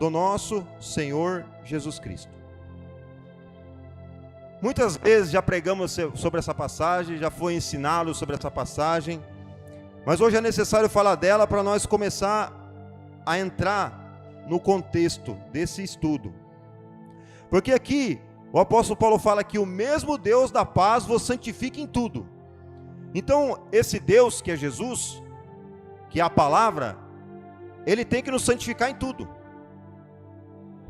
do nosso Senhor Jesus Cristo. Muitas vezes já pregamos sobre essa passagem, já foi ensinado sobre essa passagem, mas hoje é necessário falar dela para nós começar a entrar no contexto desse estudo. Porque aqui o apóstolo Paulo fala que o mesmo Deus da paz vos santifica em tudo. Então esse Deus que é Jesus, que é a palavra, ele tem que nos santificar em tudo.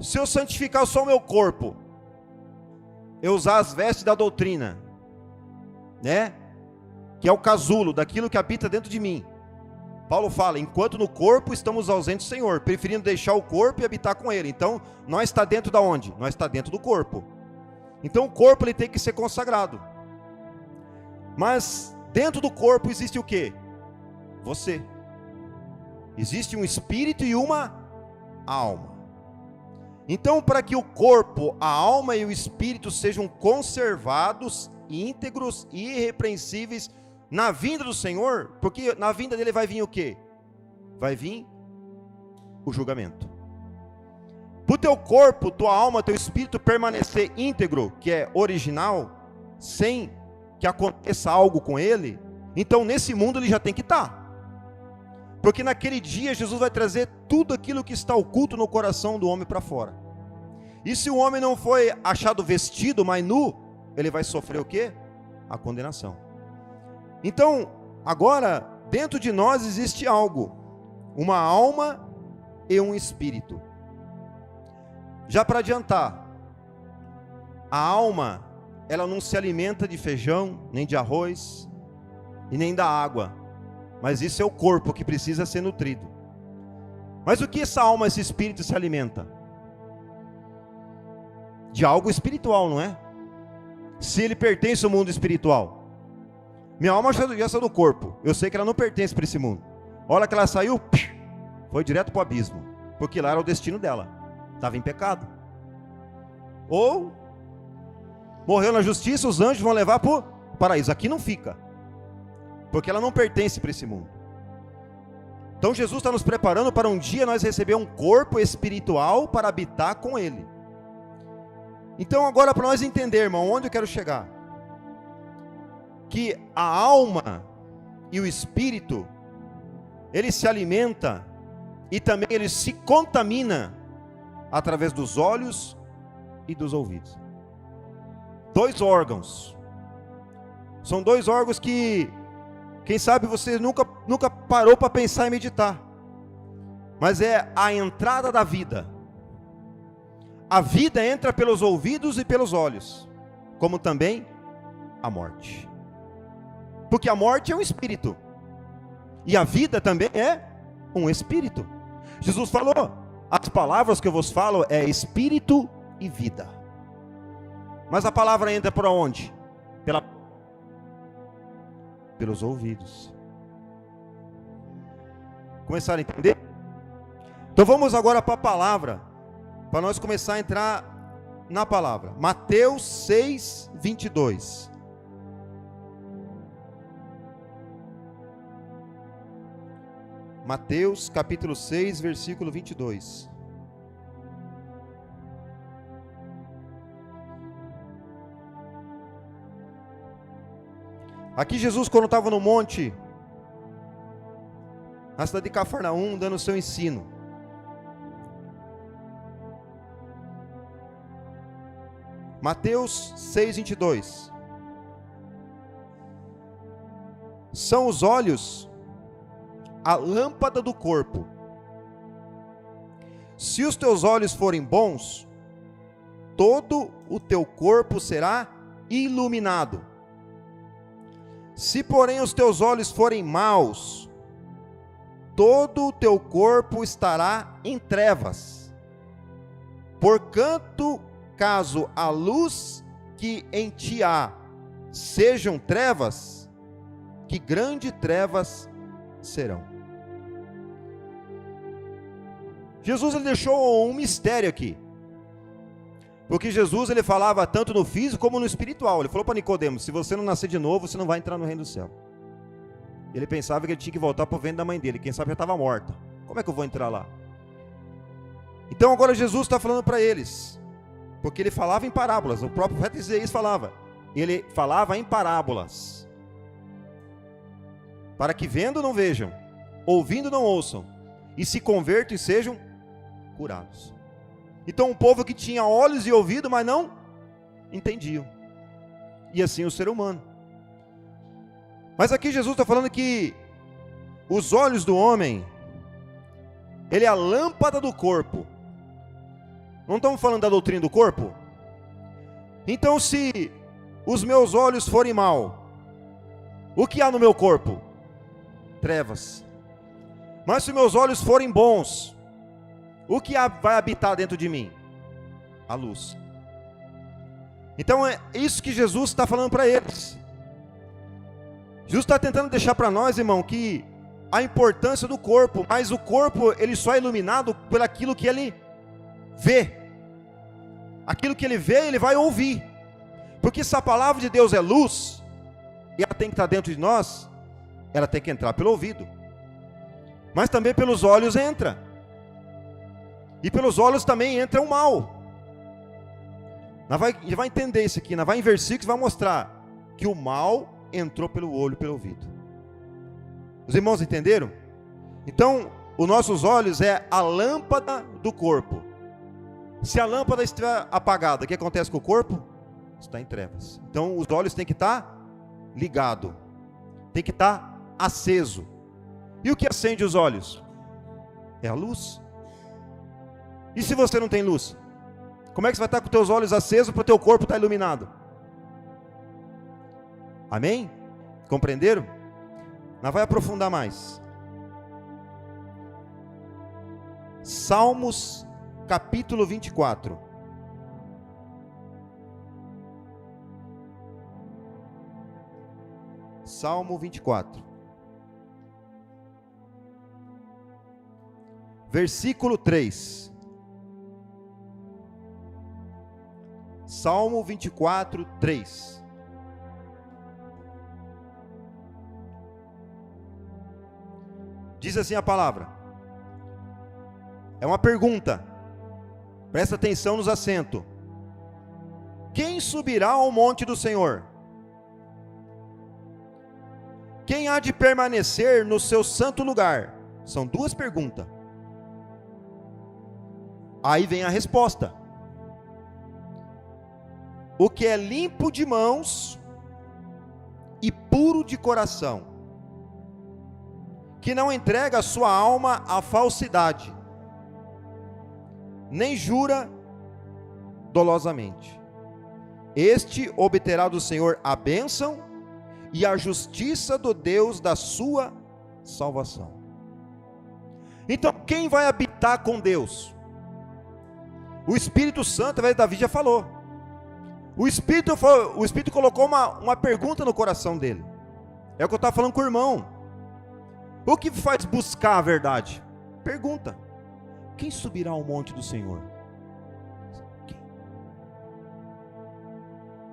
Se eu santificar só o meu corpo, eu usar as vestes da doutrina, né? Que é o casulo daquilo que habita dentro de mim. Paulo fala, enquanto no corpo estamos ausentes do Senhor, preferindo deixar o corpo e habitar com Ele. Então, nós está dentro da onde? Nós está dentro do corpo. Então, o corpo ele tem que ser consagrado. Mas, dentro do corpo existe o quê? Você. Existe um espírito e uma alma. Então, para que o corpo, a alma e o espírito sejam conservados, íntegros e irrepreensíveis na vinda do Senhor, porque na vinda dele vai vir o quê? Vai vir o julgamento. Para o teu corpo, tua alma, teu espírito permanecer íntegro, que é original, sem que aconteça algo com ele, então nesse mundo ele já tem que estar. Porque naquele dia Jesus vai trazer tudo aquilo que está oculto no coração do homem para fora. E se o homem não foi achado vestido, mas nu, ele vai sofrer o quê? A condenação. Então, agora, dentro de nós existe algo, uma alma e um espírito. Já para adiantar, a alma, ela não se alimenta de feijão, nem de arroz, e nem da água. Mas isso é o corpo que precisa ser nutrido. Mas o que essa alma, esse espírito se alimenta? De algo espiritual, não é? Se ele pertence ao mundo espiritual. Minha alma já saiu do corpo. Eu sei que ela não pertence para esse mundo. A hora que ela saiu, foi direto para o abismo. Porque lá era o destino dela. Estava em pecado. Ou morreu na justiça, os anjos vão levar para o paraíso. Aqui não fica. Porque ela não pertence para esse mundo. Então Jesus está nos preparando para um dia nós receber um corpo espiritual para habitar com Ele. Então agora para nós entender, irmão, onde eu quero chegar. Que a alma e o espírito, ele se alimenta e também ele se contamina através dos olhos e dos ouvidos. Dois órgãos. São dois órgãos que quem sabe você nunca parou para pensar e meditar. Mas é a entrada da vida. A vida entra pelos ouvidos e pelos olhos, como também a morte. Porque a morte é um espírito. E a vida também é um espírito. Jesus falou, as palavras que eu vos falo é espírito e vida. Mas a palavra entra por onde? Pelos ouvidos. Começaram a entender? Então vamos agora para a palavra, para nós começar a entrar na palavra. Mateus 6, 22. Mateus capítulo 6, versículo 22. Aqui Jesus, quando estava no monte, na cidade de Cafarnaum, dando o seu ensino. Mateus 6, 22. São os olhos a lâmpada do corpo. Se os teus olhos forem bons, todo o teu corpo será iluminado. Se porém os teus olhos forem maus, todo o teu corpo estará em trevas. Porquanto, caso a luz que em ti há sejam trevas, que grandes trevas serão. Jesus ele deixou um mistério aqui. Porque Jesus ele falava tanto no físico como no espiritual. Ele falou para Nicodemos, se você não nascer de novo, você não vai entrar no reino do céu. Ele pensava que ele tinha que voltar para o ventre da mãe dele. Quem sabe já estava morta. Como é que eu vou entrar lá? Então agora Jesus está falando para eles, porque ele falava em parábolas, o próprio profeta Isaías falava, ele falava em parábolas, para que vendo não vejam, ouvindo não ouçam, e se convertam e sejam curados. Então um povo que tinha olhos e ouvido, mas não entendiam, e assim o ser humano. Mas aqui Jesus está falando que os olhos do homem, ele é a lâmpada do corpo. Não estamos falando da doutrina do corpo? Então se os meus olhos forem mal, o que há no meu corpo? Trevas. Mas se meus olhos forem bons, o que vai habitar dentro de mim? A luz. Então é isso que Jesus está falando para eles. Jesus está tentando deixar para nós, irmão, que a importância do corpo, mas o corpo ele só é iluminado por aquilo que ele vê. Aquilo que ele vê, ele vai ouvir. Porque se a palavra de Deus é luz, e ela tem que estar dentro de nós, ela tem que entrar pelo ouvido. Mas também pelos olhos entra. E pelos olhos também entra o mal. Nós vai entender isso aqui, nós vai em versículos, vai mostrar que o mal entrou pelo olho, pelo ouvido. Os irmãos entenderam? Então, os nossos olhos é a lâmpada do corpo. Se a lâmpada estiver apagada, o que acontece com o corpo? Está em trevas. Então, os olhos têm que estar ligados, tem que estar aceso. E o que acende os olhos? É a luz. E se você não tem luz? Como é que você vai estar com os teus olhos acesos para o teu corpo estar iluminado? Amém? Compreenderam? Nós vamos aprofundar mais. Salmos capítulo 24. Salmo 24. Versículo 3. Salmo 24, 3. Diz assim a palavra. É uma pergunta. Presta atenção nos assentos. Quem subirá ao monte do Senhor? Quem há de permanecer no seu santo lugar? São duas perguntas. Aí vem a resposta. O que é limpo de mãos e puro de coração, que não entrega a sua alma à falsidade, nem jura dolosamente. Este obterá do Senhor a bênção e a justiça do Deus da sua salvação. Então, quem vai habitar com Deus? O Espírito Santo, Davi já falou. O Espírito colocou uma pergunta no coração dele. É o que eu estava falando com o irmão. O que faz buscar a verdade? Pergunta. Quem subirá ao monte do Senhor? Quem?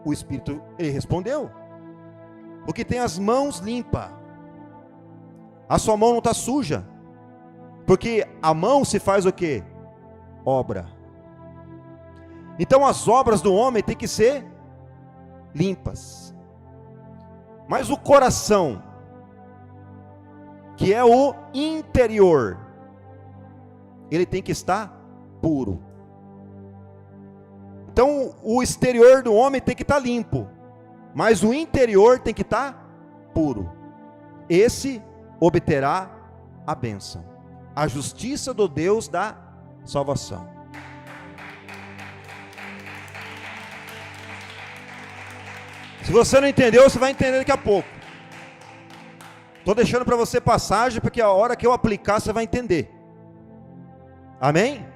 O Espírito, ele respondeu. O que tem as mãos limpas. A sua mão não está suja. Porque a mão se faz o quê? Obra. Então as obras do homem têm que ser limpas. Mas o coração, que é o interior, ele tem que estar puro. Então o exterior do homem tem que estar limpo, mas o interior tem que estar puro. Esse obterá a bênção, a justiça do Deus da salvação. Se você não entendeu, você vai entender daqui a pouco. Estou deixando para você passagem, porque a hora que eu aplicar, você vai entender. Amém?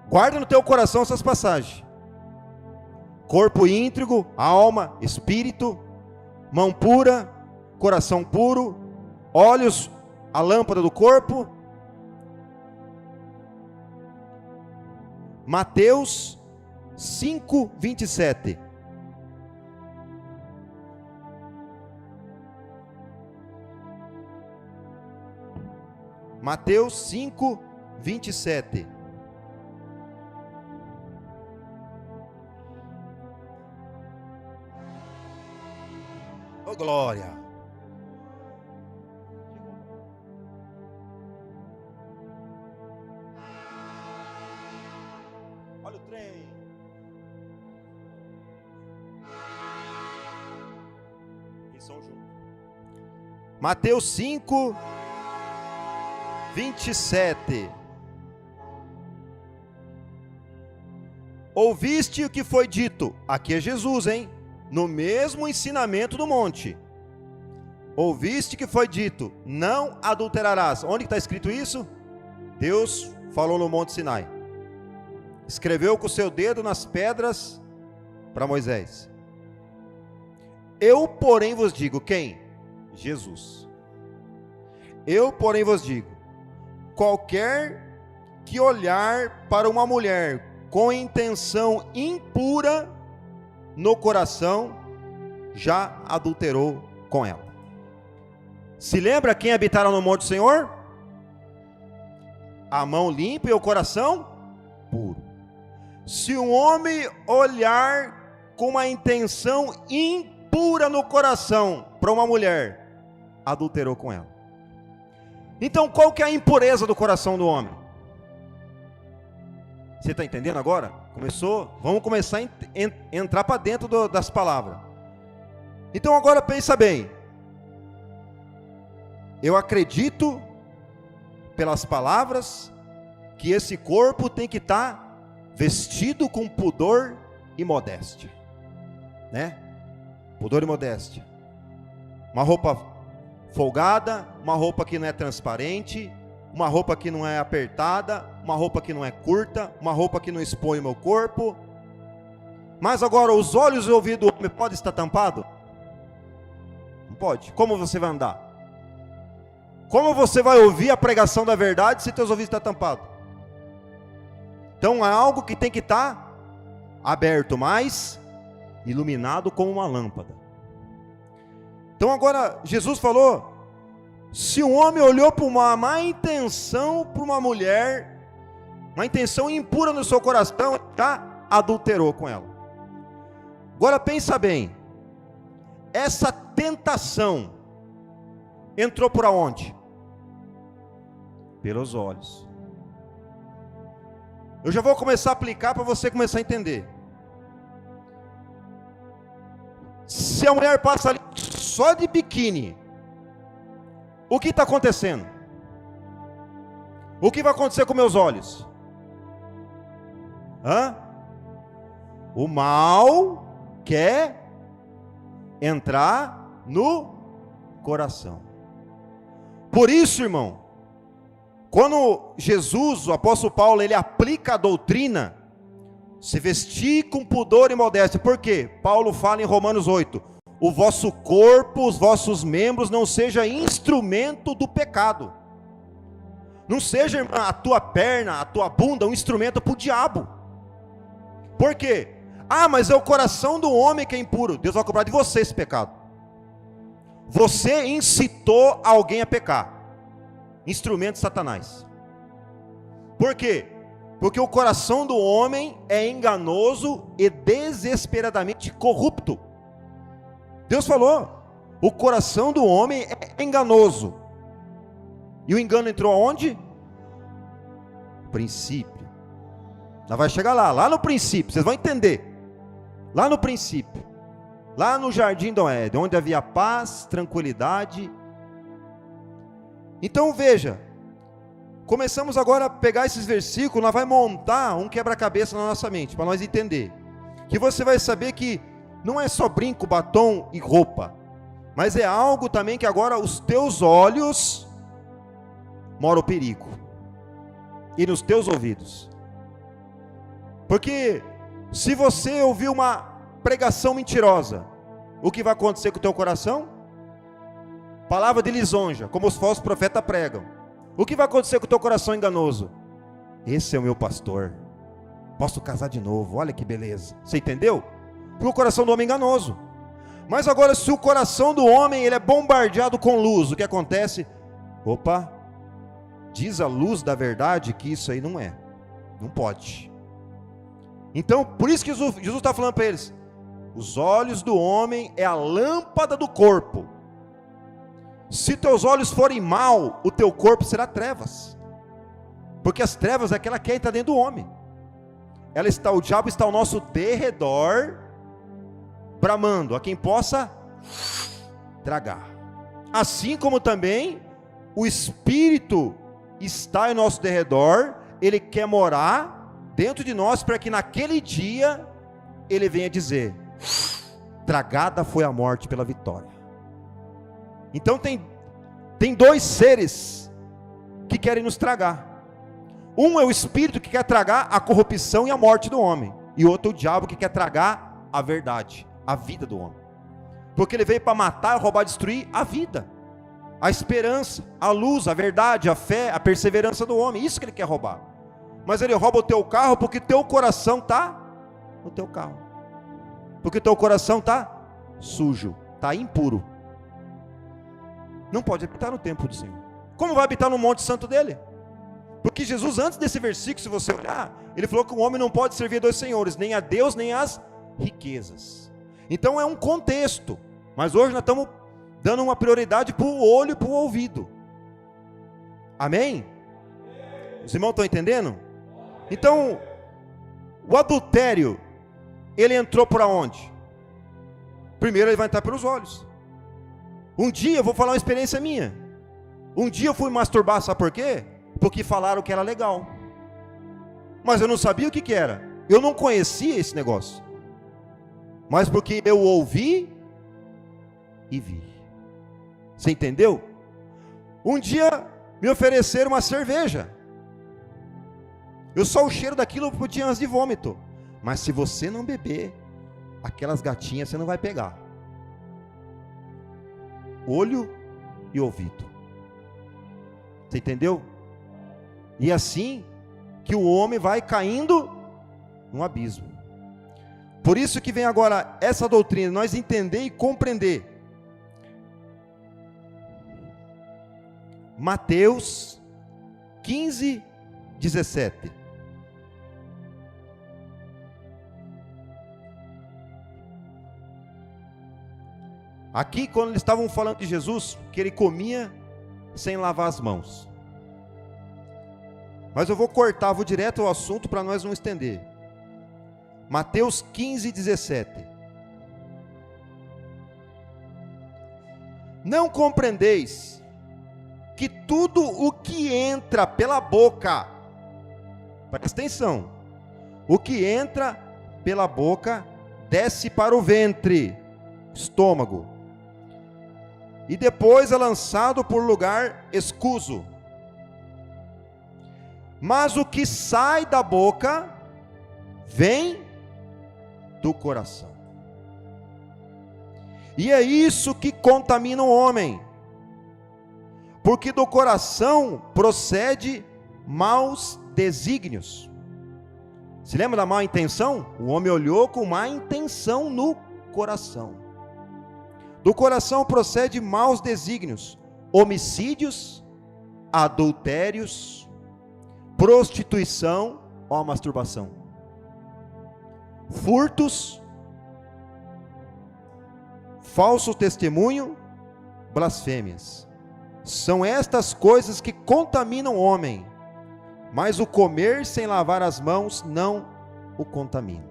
Guarda no teu coração essas passagens. Corpo íntegro, alma, espírito, mão pura, coração puro, olhos, a lâmpada do corpo. Mateus 5, 27. Mateus 5, 27. Oh, glória. Olha o trem. Eles são juntos. Mateus 5, 27. Ouviste o que foi dito? Aqui é Jesus, hein? No mesmo ensinamento do monte. Ouviste que foi dito, não adulterarás. Onde está escrito isso? Deus falou no Monte Sinai. Escreveu com o seu dedo nas pedras para Moisés. Eu, porém, vos digo, quem? Jesus. Eu, porém, vos digo, qualquer que olhar para uma mulher com intenção impura no coração, já adulterou com ela. Se lembra quem habitaram no monte do Senhor? A mão limpa e o coração puro. Se um homem olhar com uma intenção impura no coração para uma mulher, adulterou com ela. Então qual que é a impureza do coração do homem? Você está entendendo agora? Começou? Vamos começar a entrar para dentro das palavras. Então agora pensa bem. Eu acredito, pelas palavras, que esse corpo tem que estar vestido com pudor e modéstia. Né? Pudor e modéstia. Uma roupa folgada, uma roupa que não é transparente, uma roupa que não é apertada, uma roupa que não é curta, uma roupa que não expõe o meu corpo. Mas agora os olhos e o ouvido do homem podem estar tampados? Não pode. Como você vai andar? Como você vai ouvir a pregação da verdade se teus ouvidos estão tampados? Então é algo que tem que estar aberto, mas iluminado como uma lâmpada. Então agora Jesus falou, se um homem olhou para uma má intenção para uma mulher, uma intenção impura no seu coração, já adulterou com ela. Agora pensa bem, essa tentação entrou por onde? Pelos olhos. Eu já vou começar a aplicar para você começar a entender. Se a mulher passa ali só de biquíni, o que está acontecendo? O que vai acontecer com meus olhos? O mal quer entrar no coração. Por isso, irmão, quando Jesus, o apóstolo Paulo, ele aplica a doutrina, se vestir com pudor e modéstia. Por quê? Paulo fala em Romanos 8, o vosso corpo, os vossos membros não seja instrumento do pecado. Não seja, irmã, a tua perna, a tua bunda, um instrumento para o diabo. Por quê? Mas é o coração do homem que é impuro. Deus vai cobrar de você esse pecado. Você incitou alguém a pecar. Instrumento de Satanás. Por quê? Porque o coração do homem é enganoso e desesperadamente corrupto. Deus falou, o coração do homem é enganoso. E o engano entrou aonde? Princípio. Nós vai chegar lá no princípio, vocês vão entender. Lá no princípio. Lá no jardim do Éden, onde havia paz, tranquilidade. Então veja, começamos agora a pegar esses versículos, nós vamos montar um quebra-cabeça na nossa mente, para nós entender. Que você vai saber que não é só brinco, batom e roupa, mas é algo também que agora os teus olhos mora o perigo, e nos teus ouvidos. Porque se você ouvir uma pregação mentirosa, o que vai acontecer com o teu coração? Palavra de lisonja, como os falsos profetas pregam. O que vai acontecer com o teu coração enganoso? Esse é o meu pastor, posso casar de novo, olha que beleza. Você entendeu? Porque o coração do homem é enganoso. Mas agora, se o coração do homem ele é bombardeado com luz, o que acontece? Opa, diz a luz da verdade que isso aí não é, não pode. Então, por isso que Jesus está falando para eles, Os olhos do homem é a lâmpada do corpo. Se teus olhos forem mal, o teu corpo será trevas. Porque as trevas é aquela que está dentro do homem. O diabo está ao nosso derredor, bramando a quem possa tragar. Assim como também o Espírito está ao nosso derredor, ele quer morar dentro de nós, para que naquele dia ele venha dizer: tragada foi a morte pela vitória. Então tem dois seres que querem nos tragar. Um é o espírito que quer tragar a corrupção e a morte do homem, e outro é o diabo que quer tragar a verdade, a vida do homem. Porque ele veio para matar, roubar, destruir a vida, a esperança, a luz, a verdade, a fé, a perseverança do homem. Isso que ele quer roubar. Mas ele rouba o teu carro porque teu coração está no teu carro, porque teu coração está sujo, está impuro. Não pode habitar no templo do Senhor. Como vai habitar no monte santo dele? Porque Jesus, antes desse versículo, se você olhar, ele falou que o homem não pode servir a dois senhores, nem a Deus, nem às riquezas. Então é um contexto, mas hoje nós estamos dando uma prioridade para o olho e para o ouvido. Amém? Os irmãos estão entendendo? Então, o adultério, ele entrou por onde? Primeiro ele vai entrar pelos olhos. Um dia, eu vou falar uma experiência minha. Um dia eu fui masturbar, sabe por quê? Porque falaram que era legal. Mas eu não sabia o que era. Eu não conhecia esse negócio. Mas porque eu ouvi e vi. Você entendeu? Um dia me ofereceram uma cerveja. Eu só o cheiro daquilo eu tinha ânsia de vômito. Mas se você não beber, aquelas gatinhas você não vai pegar. Olho e ouvido. Você entendeu? E assim que o homem vai caindo no abismo. Por isso que vem agora essa doutrina, nós entender e compreender. Mateus 15, 17. Aqui, quando eles estavam falando de Jesus, que ele comia sem lavar as mãos. Mas eu vou cortar, vou direto ao assunto para nós não estender. Mateus 15, 17. Não compreendeis que tudo o que entra pela boca, presta atenção, o que entra pela boca desce para o ventre, estômago, e depois é lançado por lugar escuso. Mas o que sai da boca vem do coração. E é isso que contamina o homem. Porque do coração procede maus desígnios. Se lembra da má intenção? O homem olhou com má intenção no coração. Do coração procede maus desígnios, homicídios, adultérios, prostituição, ou a masturbação, furtos, falso testemunho, blasfêmias. São estas coisas que contaminam o homem, mas o comer sem lavar as mãos não o contamina.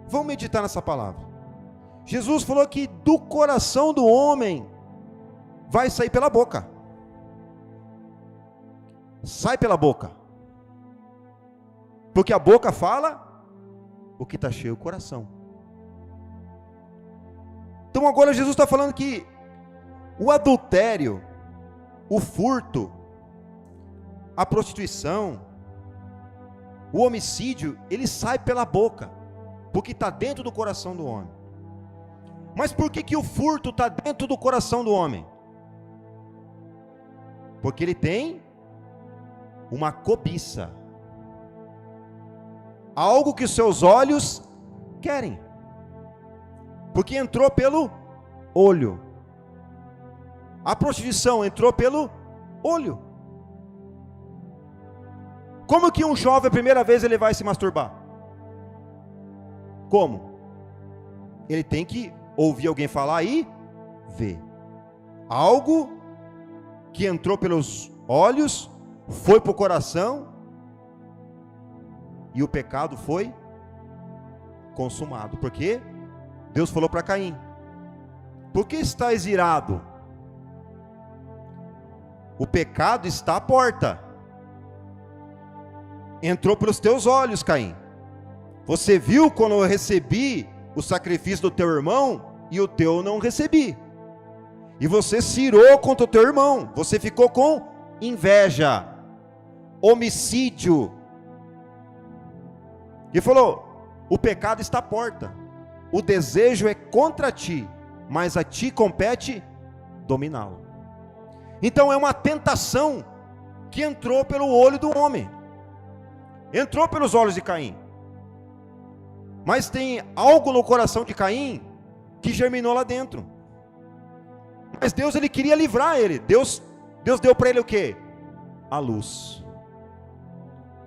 Vamos meditar nessa palavra. Jesus falou que do coração do homem vai sair pela boca. Sai pela boca. Porque a boca fala o que está cheio o coração. Então agora Jesus está falando que o adultério, o furto, a prostituição, o homicídio, ele sai pela boca, porque está dentro do coração do homem. Mas por que o furto está dentro do coração do homem? Porque ele tem uma cobiça, algo que os seus olhos querem, porque entrou pelo olho. A prostituição entrou pelo olho. Como que um jovem, a primeira vez ele vai se masturbar? Como? Ele tem que ouvir alguém falar e ver. Algo que entrou pelos olhos, foi para o coração, e o pecado foi consumado. Porque Deus falou para Caim: por que estás irado? O pecado está à porta. Entrou pelos teus olhos, Caim. Você viu quando eu recebi o sacrifício do teu irmão e o teu não recebi. E você se irou contra o teu irmão. Você ficou com inveja, homicídio. E falou: o pecado está à porta. O desejo é contra ti, mas a ti compete dominá-lo. Então é uma tentação que entrou pelo olho do homem. Entrou pelos olhos de Caim. Mas tem algo no coração de Caim que germinou lá dentro. Mas Deus, ele queria livrar ele. Deus deu para ele o quê? A luz.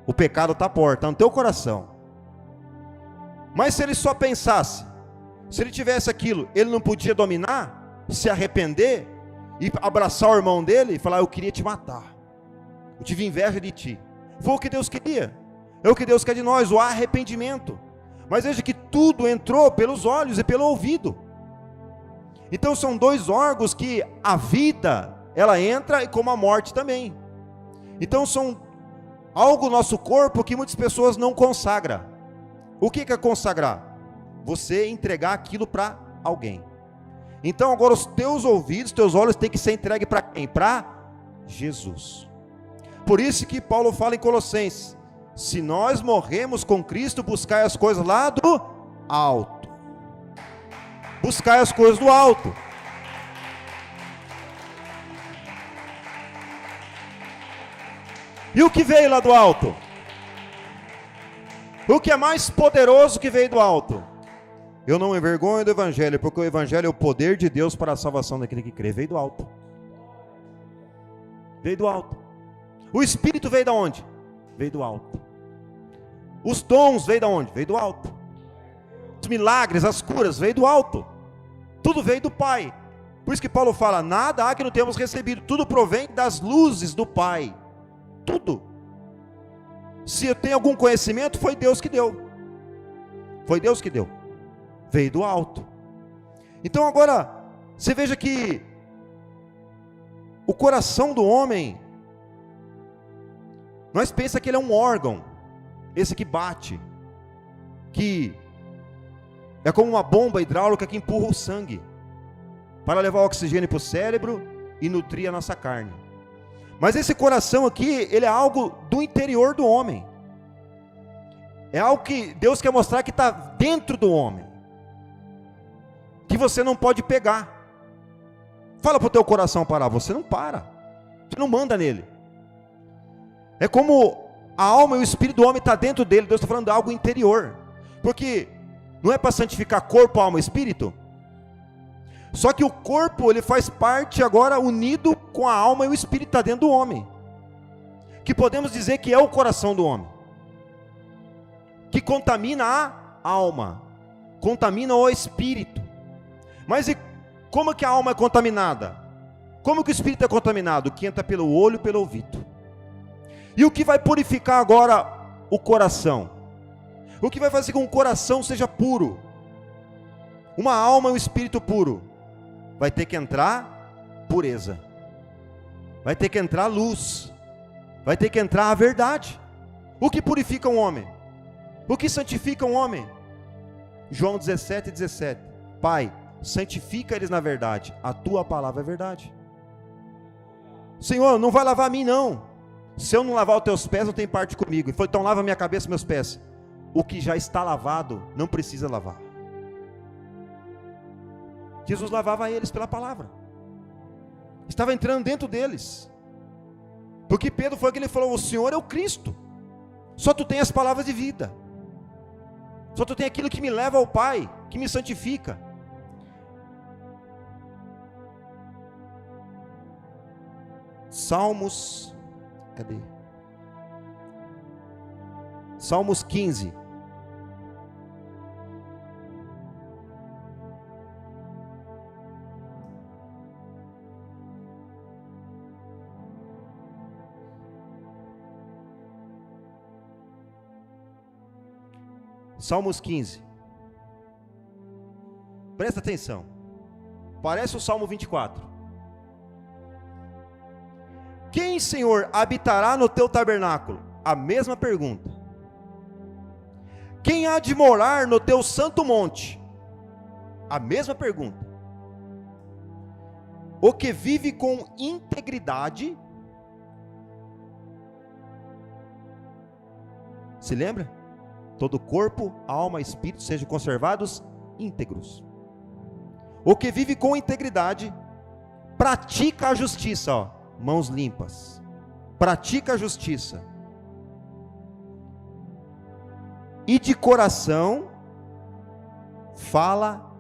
O pecado está à porta, está no teu coração. Mas se ele só pensasse, se ele tivesse aquilo, ele não podia dominar, se arrepender e abraçar o irmão dele e falar: eu queria te matar, eu tive inveja de ti. Foi o que Deus queria. É o que Deus quer de nós, o arrependimento. Mas veja que tudo entrou pelos olhos e pelo ouvido. Então são dois órgãos que a vida, ela entra, e como a morte também. Então são algo no nosso corpo que muitas pessoas não consagram. O que é consagrar? Você entregar aquilo para alguém. Então agora os teus ouvidos, teus olhos têm que ser entregues para quem? Para Jesus. Por isso que Paulo fala em Colossenses: se nós morremos com Cristo, buscai as coisas lá do alto. Buscai as coisas do alto. E o que veio lá do alto? O que é mais poderoso que veio do alto? Eu não me envergonho do Evangelho, porque o Evangelho é o poder de Deus para a salvação daquele que crê. Veio do alto. Veio do alto. O Espírito veio de onde? Veio do alto. Os dons veio de onde? Veio do alto. Os milagres, as curas, veio do alto. Tudo veio do Pai. Por isso que Paulo fala: nada há que não temos recebido. Tudo provém das luzes do Pai. Tudo. Se eu tenho algum conhecimento, foi Deus que deu. Foi Deus que deu. Veio do alto. Então agora, você veja que o coração do homem, nós pensamos que ele é um órgão, esse que bate, que é como uma bomba hidráulica que empurra o sangue, para levar o oxigênio para o cérebro e nutrir a nossa carne. Mas esse coração aqui, ele é algo do interior do homem. É algo que Deus quer mostrar que está dentro do homem, que você não pode pegar. Fala para o teu coração parar, você não para, você não manda nele. É como a alma e o espírito do homem está dentro dele. Deus está falando de algo interior, porque não é para santificar corpo, alma e espírito. Só que o corpo, ele faz parte agora unido com a alma, e o espírito está dentro do homem, que podemos dizer que é o coração do homem, que contamina a alma, contamina o espírito. Mas e como que a alma é contaminada? Como que o espírito é contaminado? Que entra pelo olho e pelo ouvido. E o que vai purificar agora o coração? O que vai fazer com que o coração seja puro? Uma alma e um espírito puro. Vai ter que entrar pureza. Vai ter que entrar luz. Vai ter que entrar a verdade. O que purifica um homem? O que santifica um homem? João 17:17. Pai, santifica eles na verdade. A tua palavra é verdade. Senhor, não vai lavar a mim não. Se eu não lavar os teus pés, não tem parte comigo. Então lava minha cabeça e meus pés. O que já está lavado, não precisa lavar. Jesus lavava eles pela palavra. Estava entrando dentro deles. Porque Pedro foi que ele falou: o Senhor é o Cristo. Só tu tem as palavras de vida. Só tu tem aquilo que me leva ao Pai, que me santifica. Salmos, cadê? Salmos 15. Salmos 15. Presta atenção. Parece o Salmo 24. Quem, Senhor, habitará no teu tabernáculo? A mesma pergunta. Quem há de morar no teu santo monte? A mesma pergunta. O que vive com integridade. Se lembra? Todo corpo, alma e espírito sejam conservados íntegros. O que vive com integridade, pratica a justiça, ó, mãos limpas. Pratica a justiça. E de coração fala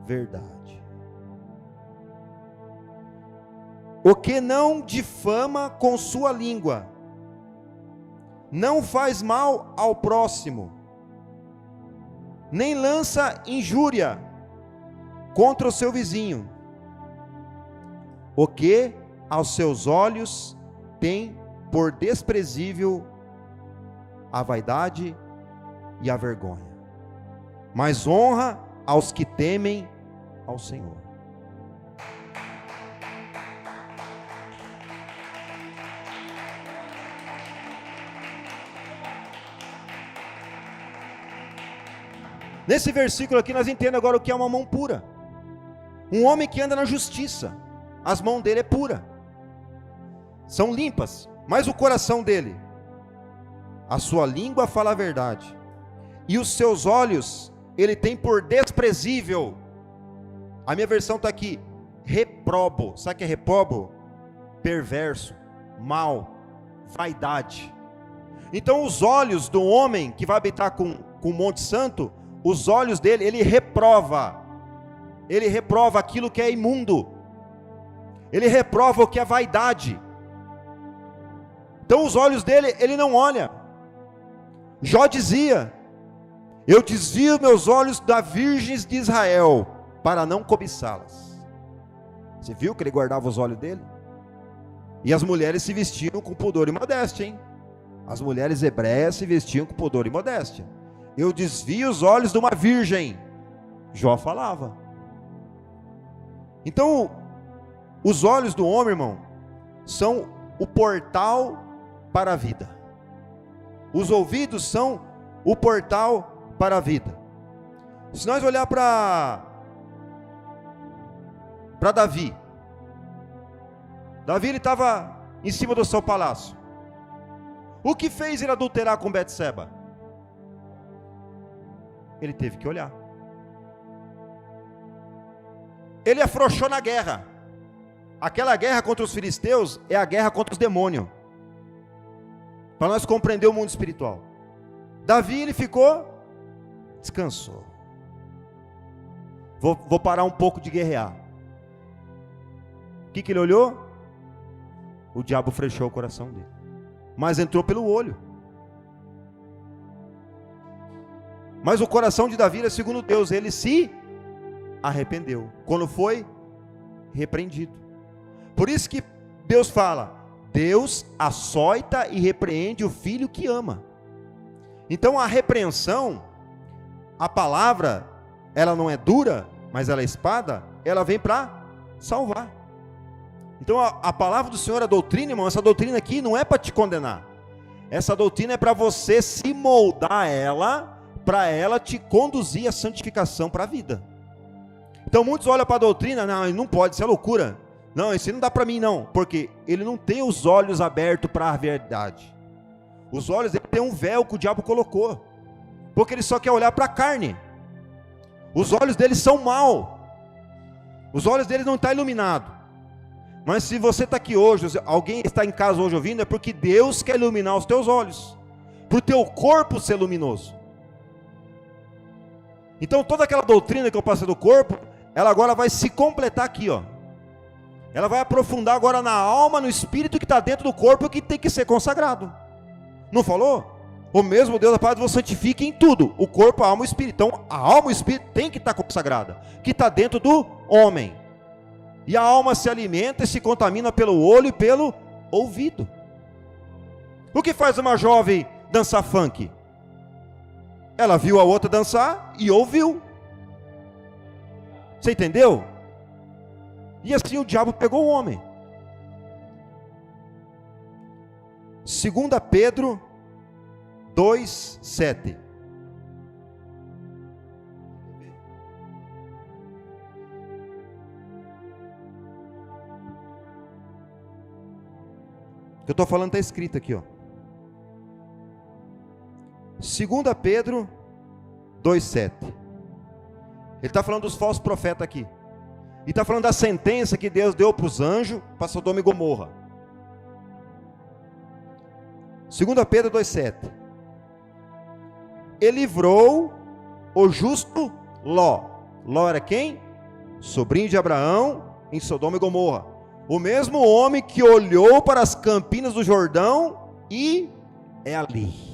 verdade. O que não difama com sua língua, não faz mal ao próximo, nem lança injúria contra o seu vizinho. O que aos seus olhos tem por desprezível a vaidade e a vergonha, mas honra aos que temem ao Senhor. Nesse versículo aqui nós entendemos agora o que é uma mão pura. Um homem que anda na justiça, as mãos dele é pura, são limpas, mas o coração dele, a sua língua fala a verdade, e os seus olhos ele tem por desprezível. A minha versão está aqui, reprobo. Sabe o que é reprobo? Perverso, mal, vaidade. Então os olhos do homem que vai habitar com o Monte Santo, os olhos dele, ele reprova aquilo que é imundo, ele reprova o que é vaidade. Então os olhos dele, ele não olha. Jó dizia: eu desvio meus olhos das virgens de Israel, para não cobiçá-las. Você viu que ele guardava os olhos dele? E as mulheres se vestiam com pudor e modéstia, hein? As mulheres hebreias se vestiam com pudor e modéstia. Eu desvio os olhos de uma virgem, Jó falava. Então, os olhos do homem, irmão, são o portal para a vida. Os ouvidos são o portal para a vida. Se nós olhar para Davi, ele estava em cima do seu palácio. O que fez ele adulterar com Betseba? Ele teve que olhar. Ele afrouxou na guerra. Aquela guerra contra os filisteus é a guerra contra os demônios. Para nós compreender o mundo espiritual. Davi, ele descansou. Vou parar um pouco de guerrear. O que ele olhou? O diabo fechou o coração dele, mas entrou pelo olho. Mas o coração de Davi era segundo Deus, ele se arrependeu, quando foi repreendido. Por isso que Deus fala, Deus açoita e repreende o filho que ama. Então a repreensão, a palavra, ela não é dura, mas ela é espada, ela vem para salvar. Então a palavra do Senhor, a doutrina, irmão, essa doutrina aqui não é para te condenar. Essa doutrina é para você se moldar ela, para ela te conduzir à santificação para a vida. Então muitos olham para a doutrina, não, ele não pode, isso é loucura. Não, isso não dá para mim não, porque ele não tem os olhos abertos para a verdade. Os olhos dele tem um véu que o diabo colocou, porque ele só quer olhar para a carne. Os olhos dele são mau, os olhos dele não estão iluminados. Mas se você está aqui hoje, alguém está em casa hoje ouvindo, é porque Deus quer iluminar os teus olhos, para o teu corpo ser luminoso. Então toda aquela doutrina que eu passei do corpo, ela agora vai se completar aqui, ó. Ela vai aprofundar agora na alma, no espírito que está dentro do corpo, que tem que ser consagrado. Não falou? O mesmo Deus da paz vos santifique em tudo, o corpo, a alma e o espírito. Então a alma e o espírito tem que estar consagrada, que está dentro do homem. E a alma se alimenta e se contamina pelo olho e pelo ouvido. O que faz uma jovem dançar funk? Ela viu a outra dançar e ouviu. Você entendeu? E assim o diabo pegou o homem. 2 Pedro 2:7. O que eu estou falando está escrito aqui, ó. 2 Pedro 2:7. Ele está falando dos falsos profetas aqui. E está falando da sentença que Deus deu para os anjos, para Sodoma e Gomorra. 2 Pedro 2:7. Ele livrou o justo Ló. Ló era quem? Sobrinho de Abraão em Sodoma e Gomorra. O mesmo homem que olhou para as campinas do Jordão e é ali.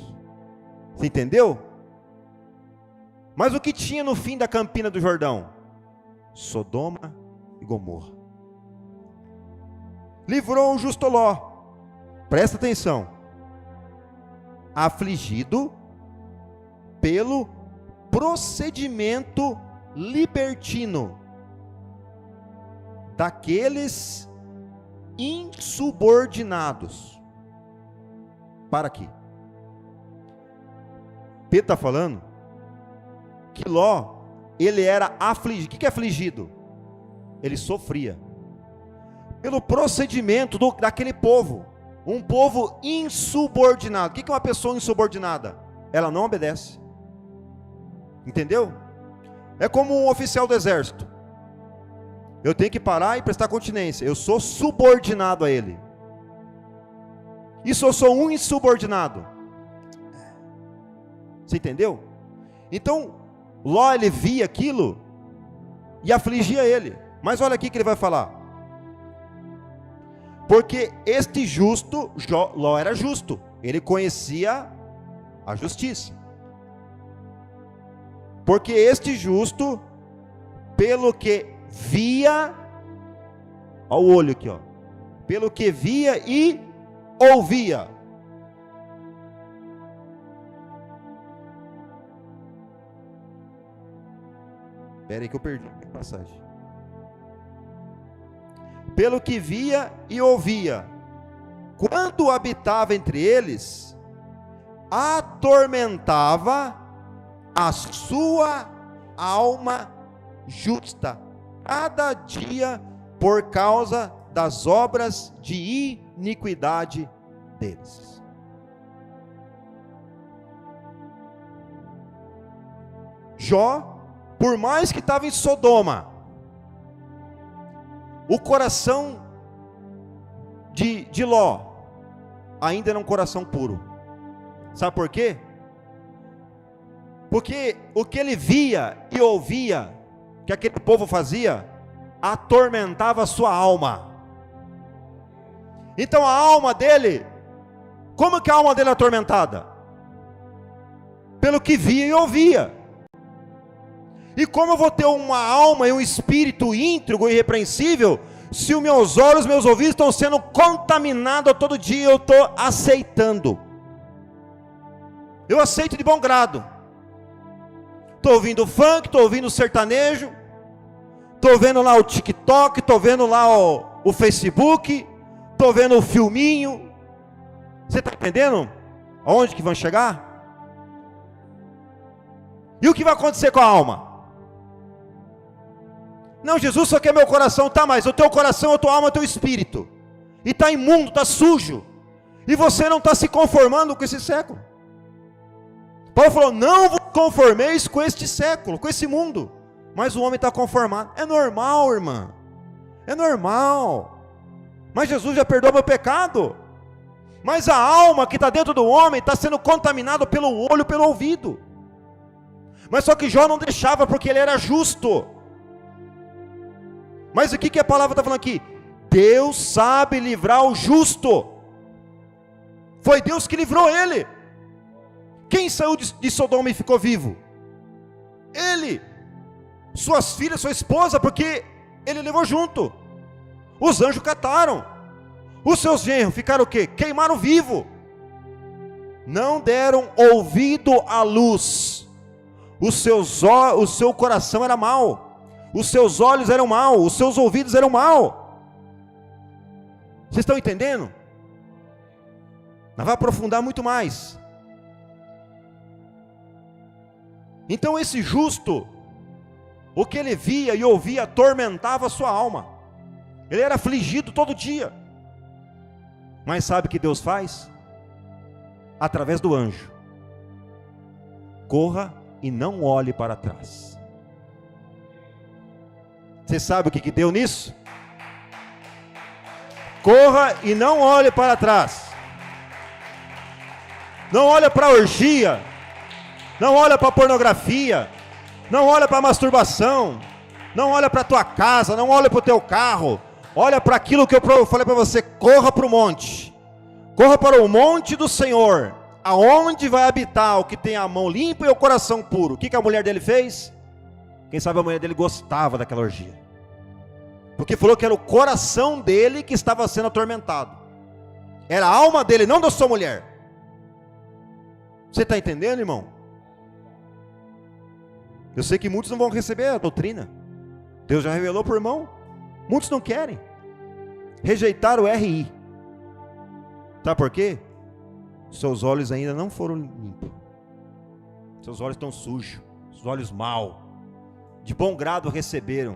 Você entendeu? Mas o que tinha no fim da campina do Jordão? Sodoma e Gomorra. Livrou o justo Ló. Presta atenção. Afligido pelo procedimento libertino daqueles insubordinados. Para aqui. Pedro está falando que Ló, ele era afligido. O que é afligido? Ele sofria pelo procedimento daquele povo. Um povo insubordinado. O que é uma pessoa insubordinada? Ela não obedece. Entendeu? É como um oficial do exército. Eu tenho que parar e prestar continência. Eu sou subordinado a ele. E se eu sou um insubordinado? Você entendeu? Então, Ló, ele via aquilo e afligia ele. Mas olha aqui que ele vai falar. Porque este justo, Ló era justo. Ele conhecia a justiça. Porque este justo, pelo que via, olha o olho aqui, ó, pelo que via e ouvia. Espera aí que eu perdi a passagem. Pelo que via e ouvia, quando habitava entre eles, atormentava a sua alma justa, cada dia por causa das obras de iniquidade deles. Jó, por mais que estava em Sodoma, o coração de Ló ainda era um coração puro. Sabe por quê? Porque o que ele via e ouvia que aquele povo fazia atormentava a sua alma. Então a alma dele, como que a alma dele é atormentada? Pelo que via e ouvia. E como eu vou ter uma alma e um espírito íntegro e irrepreensível, se os meus olhos, meus ouvidos estão sendo contaminados todo dia? Eu estou aceitando. Eu aceito de bom grado. Estou ouvindo funk, estou ouvindo sertanejo, estou vendo lá o TikTok, estou vendo lá o Facebook, estou vendo o filminho. Você está entendendo aonde que vão chegar? E o que vai acontecer com a alma? Não, Jesus só quer meu coração. Tá, mas o teu coração, a tua alma, o teu espírito, e está imundo, está sujo, e você não está se conformando com esse século. Paulo falou, não vos conformeis com este século, com esse mundo. Mas o homem está conformado. É normal, irmã, é normal. Mas Jesus já perdoou meu pecado. Mas a alma que está dentro do homem está sendo contaminada pelo olho, pelo ouvido. Mas só que Jó não deixava, porque ele era justo. Mas o que a palavra está falando aqui? Deus sabe livrar o justo. Foi Deus que livrou ele. Quem saiu de Sodoma e ficou vivo? Ele. Suas filhas, sua esposa, porque ele levou junto. Os anjos cataram. Os seus genros ficaram o quê? Queimaram vivo. Não deram ouvido à luz. o seu coração era mau, os seus olhos eram maus, os seus ouvidos eram maus. Vocês estão entendendo? Nós vamos aprofundar muito mais. Então esse justo, o que ele via e ouvia atormentava a sua alma. Ele era afligido todo dia. Mas sabe o que Deus faz? Através do anjo: corra e não olhe para trás. Você sabe o que deu nisso? Corra e não olhe para trás. Não olha para a orgia, não olha para a pornografia, não olha para a masturbação, não olha para a tua casa, não olha para o teu carro. Olha para aquilo que eu falei para você: corra para o monte, corra para o monte do Senhor, aonde vai habitar o que tem a mão limpa e o coração puro. O que a mulher dele fez? Quem sabe a mulher dele gostava daquela orgia, porque falou que era o coração dele que estava sendo atormentado, era a alma dele, não da sua mulher. Você está entendendo, irmão? Eu sei que muitos não vão receber a doutrina, Deus já revelou para o irmão. Muitos não querem, rejeitaram o RI. Sabe por quê? Seus olhos ainda não foram limpos, seus olhos estão sujos, os olhos mal, de bom grado receberam.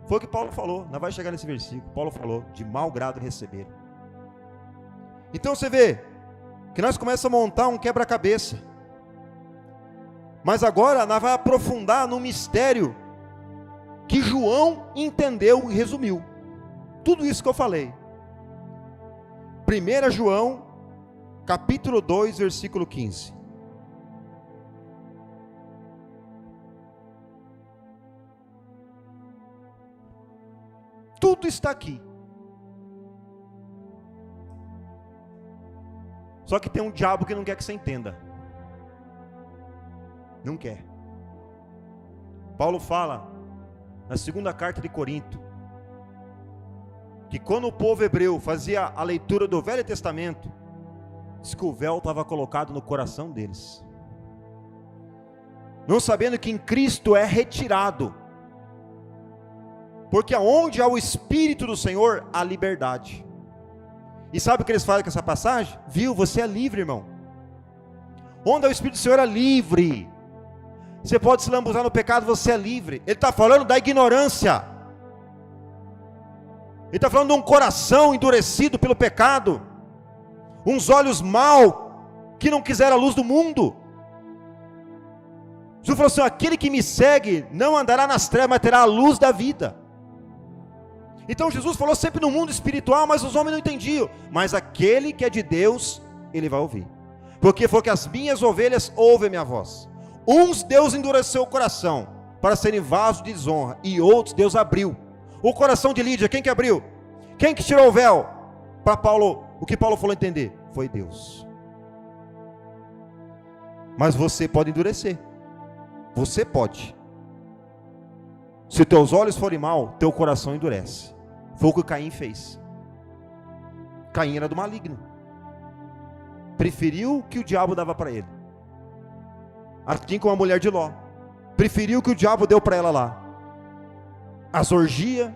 Foi o que Paulo falou, não vai chegar nesse versículo. Paulo falou: de mau grado receberam. Então você vê que nós começamos a montar um quebra-cabeça, mas agora nós vamos aprofundar no mistério que João entendeu e resumiu. Tudo isso que eu falei. 1 João, capítulo 2, versículo 15. Tudo está aqui. Só que tem um diabo que não quer que você entenda. Não quer. Paulo fala na segunda carta de Corinto que quando o povo hebreu fazia a leitura do Velho Testamento, diz que o véu estava colocado no coração deles, não sabendo que em Cristo é retirado, porque aonde há o Espírito do Senhor, há liberdade. E sabe o que eles falam com essa passagem? Viu, você é livre, irmão. Onde há o Espírito do Senhor é livre. Você pode se lambuzar no pecado, você é livre. Ele está falando da ignorância. Ele está falando de um coração endurecido pelo pecado, uns olhos mau, que não quiseram a luz do mundo. Jesus falou assim: aquele que me segue não andará nas trevas, mas terá a luz da vida. Então Jesus falou sempre no mundo espiritual, mas os homens não entendiam. Mas aquele que é de Deus, ele vai ouvir. Porque foi que as minhas ovelhas ouvem a minha voz. Uns Deus endureceu o coração para serem vasos de desonra, e outros Deus abriu o coração de Lídia. Quem que abriu? Quem que tirou o véu para Paulo? O que Paulo falou entender? Foi Deus. Mas você pode endurecer. Você pode. Se teus olhos forem mal, teu coração endurece. Foi o que Caim fez. Caim era do maligno, preferiu o que o diabo dava para ele, assim como a mulher de Ló, preferiu o que o diabo deu para ela lá, as orgias,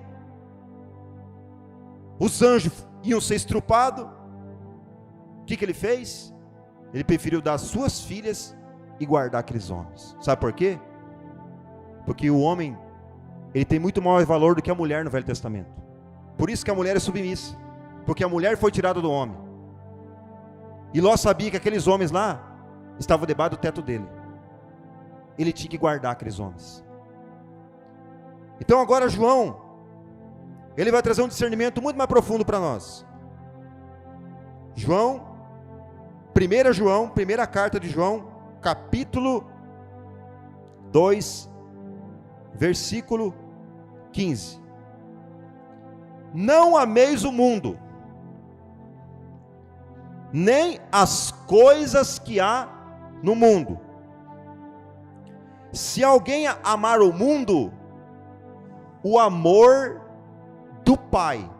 os anjos iam ser estrupados. O que ele fez? Ele preferiu dar as suas filhas e guardar aqueles homens. Sabe por quê? Porque o homem, ele tem muito maior valor do que a mulher no Velho Testamento. Por isso que a mulher é submissa, porque a mulher foi tirada do homem. E Ló sabia que aqueles homens lá estavam debaixo do teto dele. Ele tinha que guardar aqueles homens. Então agora João, ele vai trazer um discernimento muito mais profundo para nós. João, 1 João, primeira carta de João, capítulo 2, versículo 15. Não ameis o mundo, nem as coisas que há no mundo. Se alguém amar o mundo, o amor do Pai,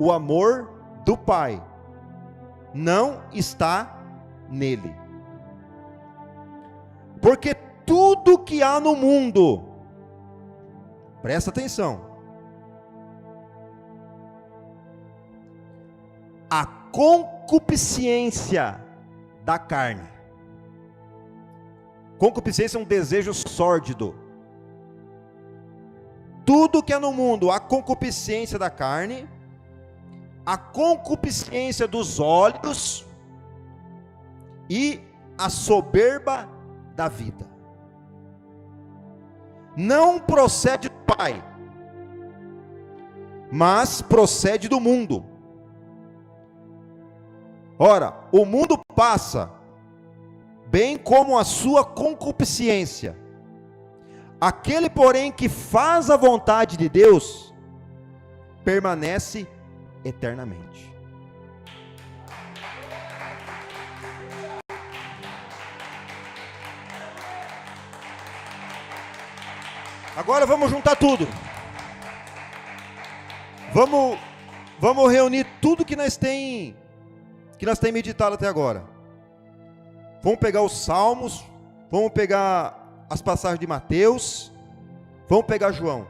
o amor do Pai não está nele. Porque tudo que há no mundo, presta atenção, a concupiscência da carne. Concupiscência é um desejo sórdido. Tudo que há no mundo, a concupiscência da carne, a concupiscência dos olhos e a soberba da vida, não procede do Pai, mas procede do mundo. Ora, o mundo passa, bem como a sua concupiscência. Aquele, porém, que faz a vontade de Deus, permanece eternamente. Agora vamos juntar tudo. Vamos reunir tudo que nós temos meditado até agora. Vamos pegar os Salmos, vamos pegar as passagens de Mateus, vamos pegar João.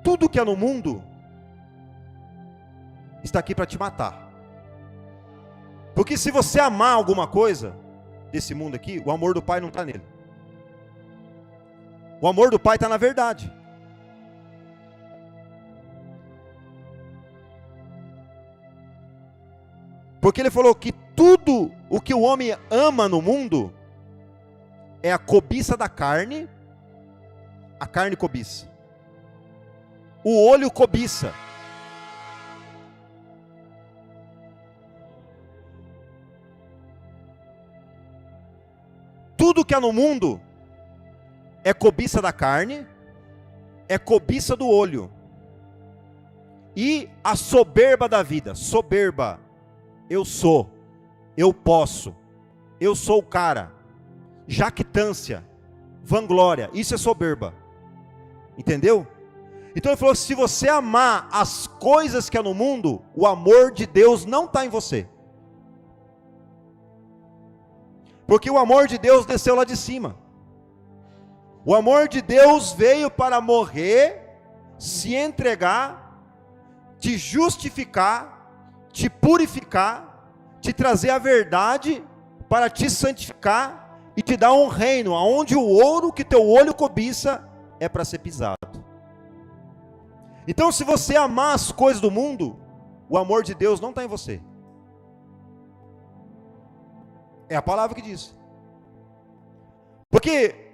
Tudo que há no mundo está aqui para te matar. Porque se você amar alguma coisa desse mundo aqui, o amor do Pai não está nele. O amor do Pai está na verdade. Porque ele falou que tudo o que o homem ama no mundo é a cobiça da carne, a carne cobiça, o olho cobiça, tudo que há no mundo é cobiça da carne, é cobiça do olho e a soberba da vida. Soberba, eu sou, eu posso, eu sou o cara. Jactância, vanglória, isso é soberba. Entendeu? Então ele falou: se você amar as coisas que há no mundo, o amor de Deus não está em você. Porque o amor de Deus desceu lá de cima. O amor de Deus veio para morrer, se entregar, te justificar, te purificar, te trazer a verdade, para te santificar e te dar um reino, onde o ouro que teu olho cobiça é para ser pisado. Então, se você amar as coisas do mundo, o amor de Deus não está em você. É a palavra que diz. Porque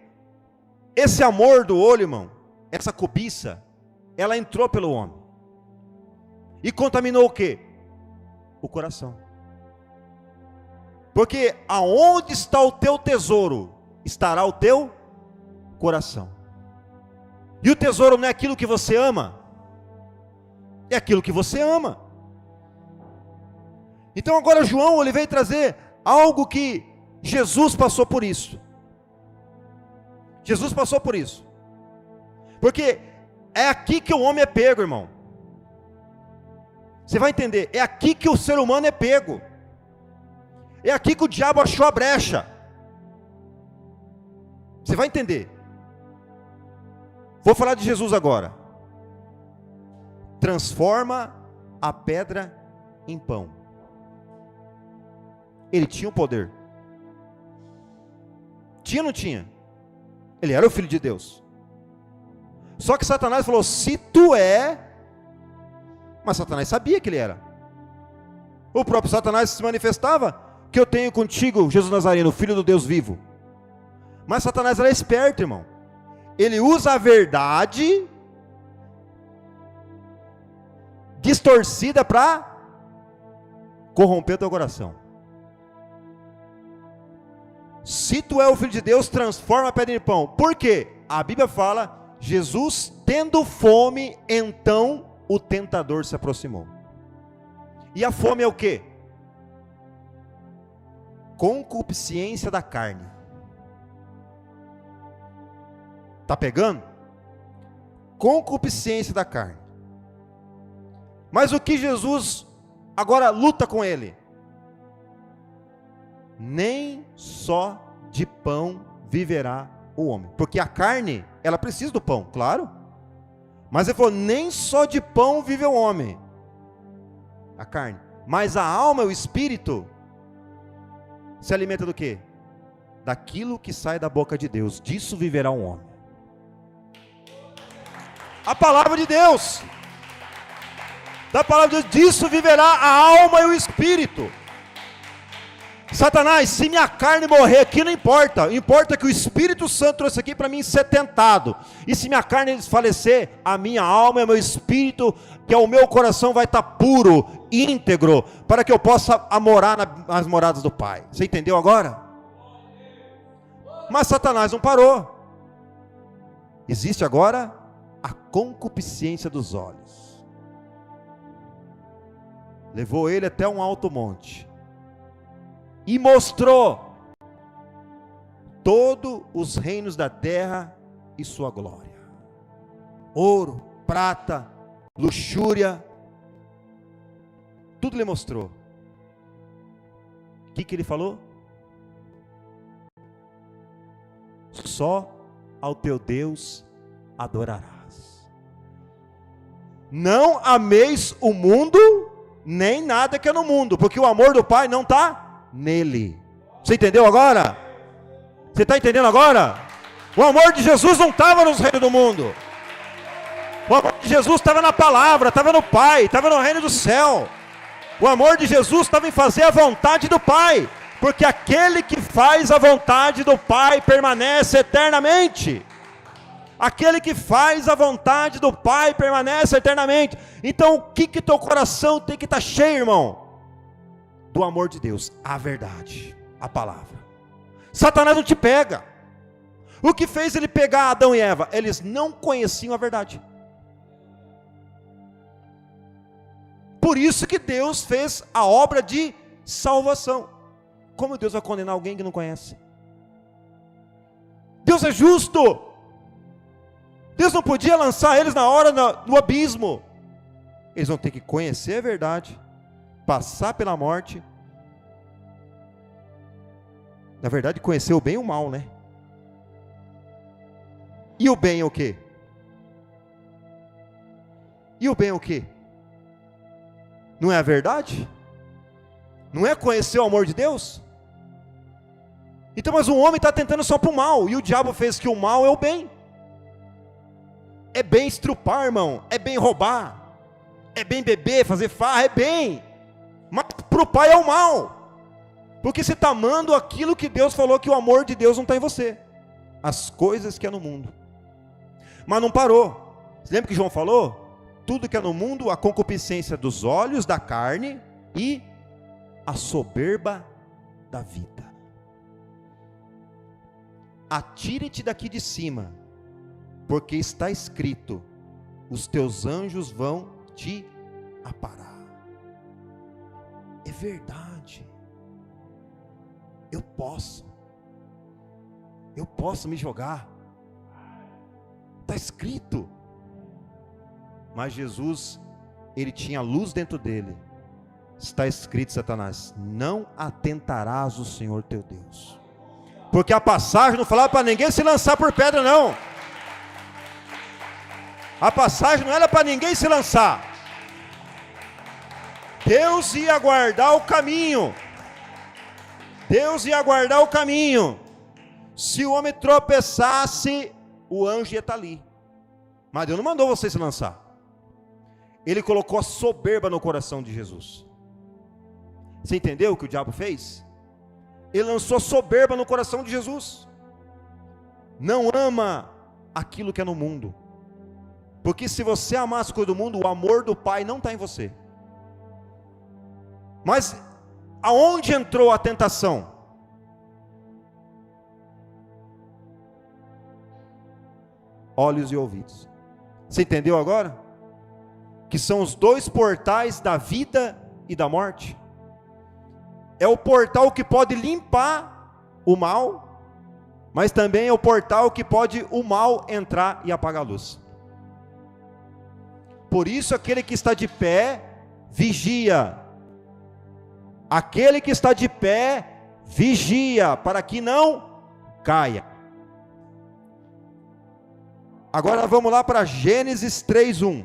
esse amor do olho, irmão, essa cobiça, ela entrou pelo homem. E contaminou o quê? O coração. Porque aonde está o teu tesouro, estará o teu coração. E o tesouro não é aquilo que você ama, é aquilo que você ama. Então agora João, ele veio trazer algo que Jesus passou por isso. Jesus passou por isso. Porque é aqui que o homem é pego, irmão. Você vai entender, é aqui que o ser humano é pego. É aqui que o diabo achou a brecha. Você vai entender. Vou falar de Jesus agora. Transforma a pedra em pão. Ele tinha o poder. Tinha ou não tinha? Ele era o Filho de Deus. Só que Satanás falou: se tu é... Mas Satanás sabia que ele era. O próprio Satanás se manifestava: que eu tenho contigo, Jesus Nazareno, Filho do Deus vivo. Mas Satanás era esperto, irmão. Ele usa a verdade distorcida para corromper o teu coração. Se tu é o Filho de Deus, transforma a pedra em pão. Por quê? A Bíblia fala: Jesus, tendo fome, então o tentador se aproximou. E a fome é o quê? Concupiscência da carne. Está pegando? Concupiscência da carne. Mas o que Jesus agora luta com ele? nem só de pão viverá o homem. Porque a carne, ela precisa do pão, claro. Mas ele falou, nem só de pão vive o homem. A carne. Mas a alma, o espírito, se alimenta do quê? Daquilo que sai da boca de Deus. Disso viverá um homem. A palavra de Deus. Da palavra de Deus, disso viverá a alma e o espírito. Satanás, se minha carne morrer aqui, não importa. Importa que o Espírito Santo trouxe aqui para mim ser tentado. E se minha carne desfalecer, a minha alma e o meu espírito, que é o meu coração, vai estar puro, íntegro, para que eu possa morar nas moradas do Pai. Você entendeu agora? Mas Satanás não parou. Existe agora a concupiscência dos olhos. Levou ele até um alto monte e mostrou todos os reinos da terra e sua glória. Ouro, prata, luxúria, tudo lhe mostrou. O que ele falou? Só ao teu Deus adorarás. Não ameis o mundo, nem nada que é no mundo, porque o amor do Pai não está nele. Você entendeu agora? Você está entendendo agora? O amor de Jesus não estava nos reinos do mundo. O amor de Jesus estava na palavra, estava no Pai, estava no reino do céu. O amor de Jesus estava em fazer a vontade do Pai, porque aquele que faz a vontade do Pai permanece eternamente. Aquele que faz a vontade do Pai permanece eternamente. Então o que teu coração tem que estar cheio, irmão? Do amor de Deus, a verdade, a palavra. Satanás não te pega. O que fez ele pegar Adão e Eva? Eles não conheciam a verdade. Por isso que Deus fez a obra de salvação. Como Deus vai condenar alguém que não conhece? Deus é justo. Deus não podia lançar eles na hora no abismo. Eles vão ter que conhecer a verdade, passar pela morte. Na verdade, conhecer o bem e o mal, né? E o bem é o quê? E o bem é o quê? Não é a verdade? Não é conhecer o amor de Deus? Então, mas o homem está tentando só para o mal, e o diabo fez que o mal é o bem. É bem estrupar, irmão, é bem roubar, é bem beber, fazer farra, é bem. Mas para o pai é o mal, porque você está amando aquilo que Deus falou que o amor de Deus não está em você, as coisas que é no mundo. Mas não parou. Você lembra que João falou? Tudo que é no mundo, a concupiscência dos olhos, da carne e a soberba da vida. Atire-te daqui de cima, porque está escrito: os teus anjos vão te aparar. É verdade. Eu posso me jogar. Está escrito. Mas Jesus, ele tinha luz dentro dele. Está escrito, Satanás: não atentarás o Senhor teu Deus. Porque a passagem não falava para ninguém se lançar por pedra, não. A passagem não era para ninguém se lançar. Deus ia guardar o caminho. Deus ia guardar o caminho. Se o homem tropeçasse, o anjo ia estar ali. Mas Deus não mandou você se lançar. Ele colocou a soberba no coração de Jesus. Você entendeu o que o diabo fez? Ele lançou soberba no coração de Jesus. Não ama aquilo que é no mundo. Porque se você amar as coisas do mundo, o amor do Pai não está em você. Mas aonde entrou a tentação? Olhos e ouvidos. Você entendeu agora? Que são os dois portais da vida e da morte. É o portal que pode limpar o mal, mas também é o portal que pode o mal entrar e apagar a luz. Por isso aquele que está de pé, vigia. Aquele que está de pé, vigia para que não caia. Agora vamos lá para Gênesis 3:1.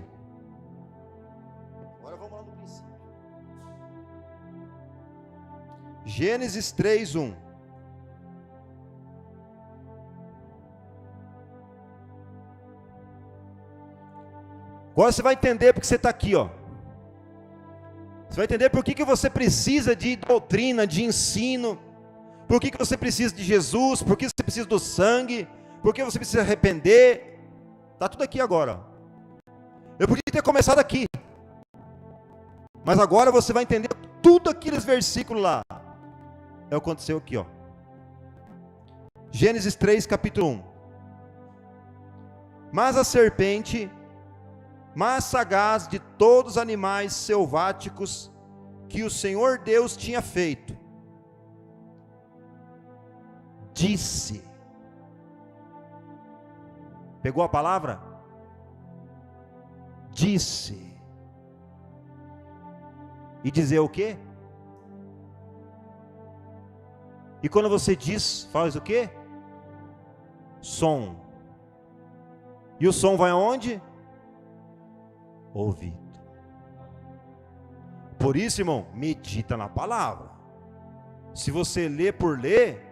Agora vamos lá no princípio. Gênesis 3:1. Agora você vai entender porque você está aqui, ó. Você vai entender por que você precisa de doutrina, de ensino, por que você precisa de Jesus, por que você precisa do sangue, por que você precisa arrepender. Está tudo aqui agora. Eu podia ter começado aqui, mas agora você vai entender tudo aqueles versículos lá. É o que aconteceu aqui, ó. Gênesis 3, capítulo 1. Mas a serpente, mais sagaz de todos os animais selváticos que o Senhor Deus tinha feito, disse. Pegou a palavra? Disse. E dizer o quê? E quando você diz, faz o quê? Som. E o som vai aonde? Ouvido. Por isso, irmão, medita na palavra. Se você lê por ler,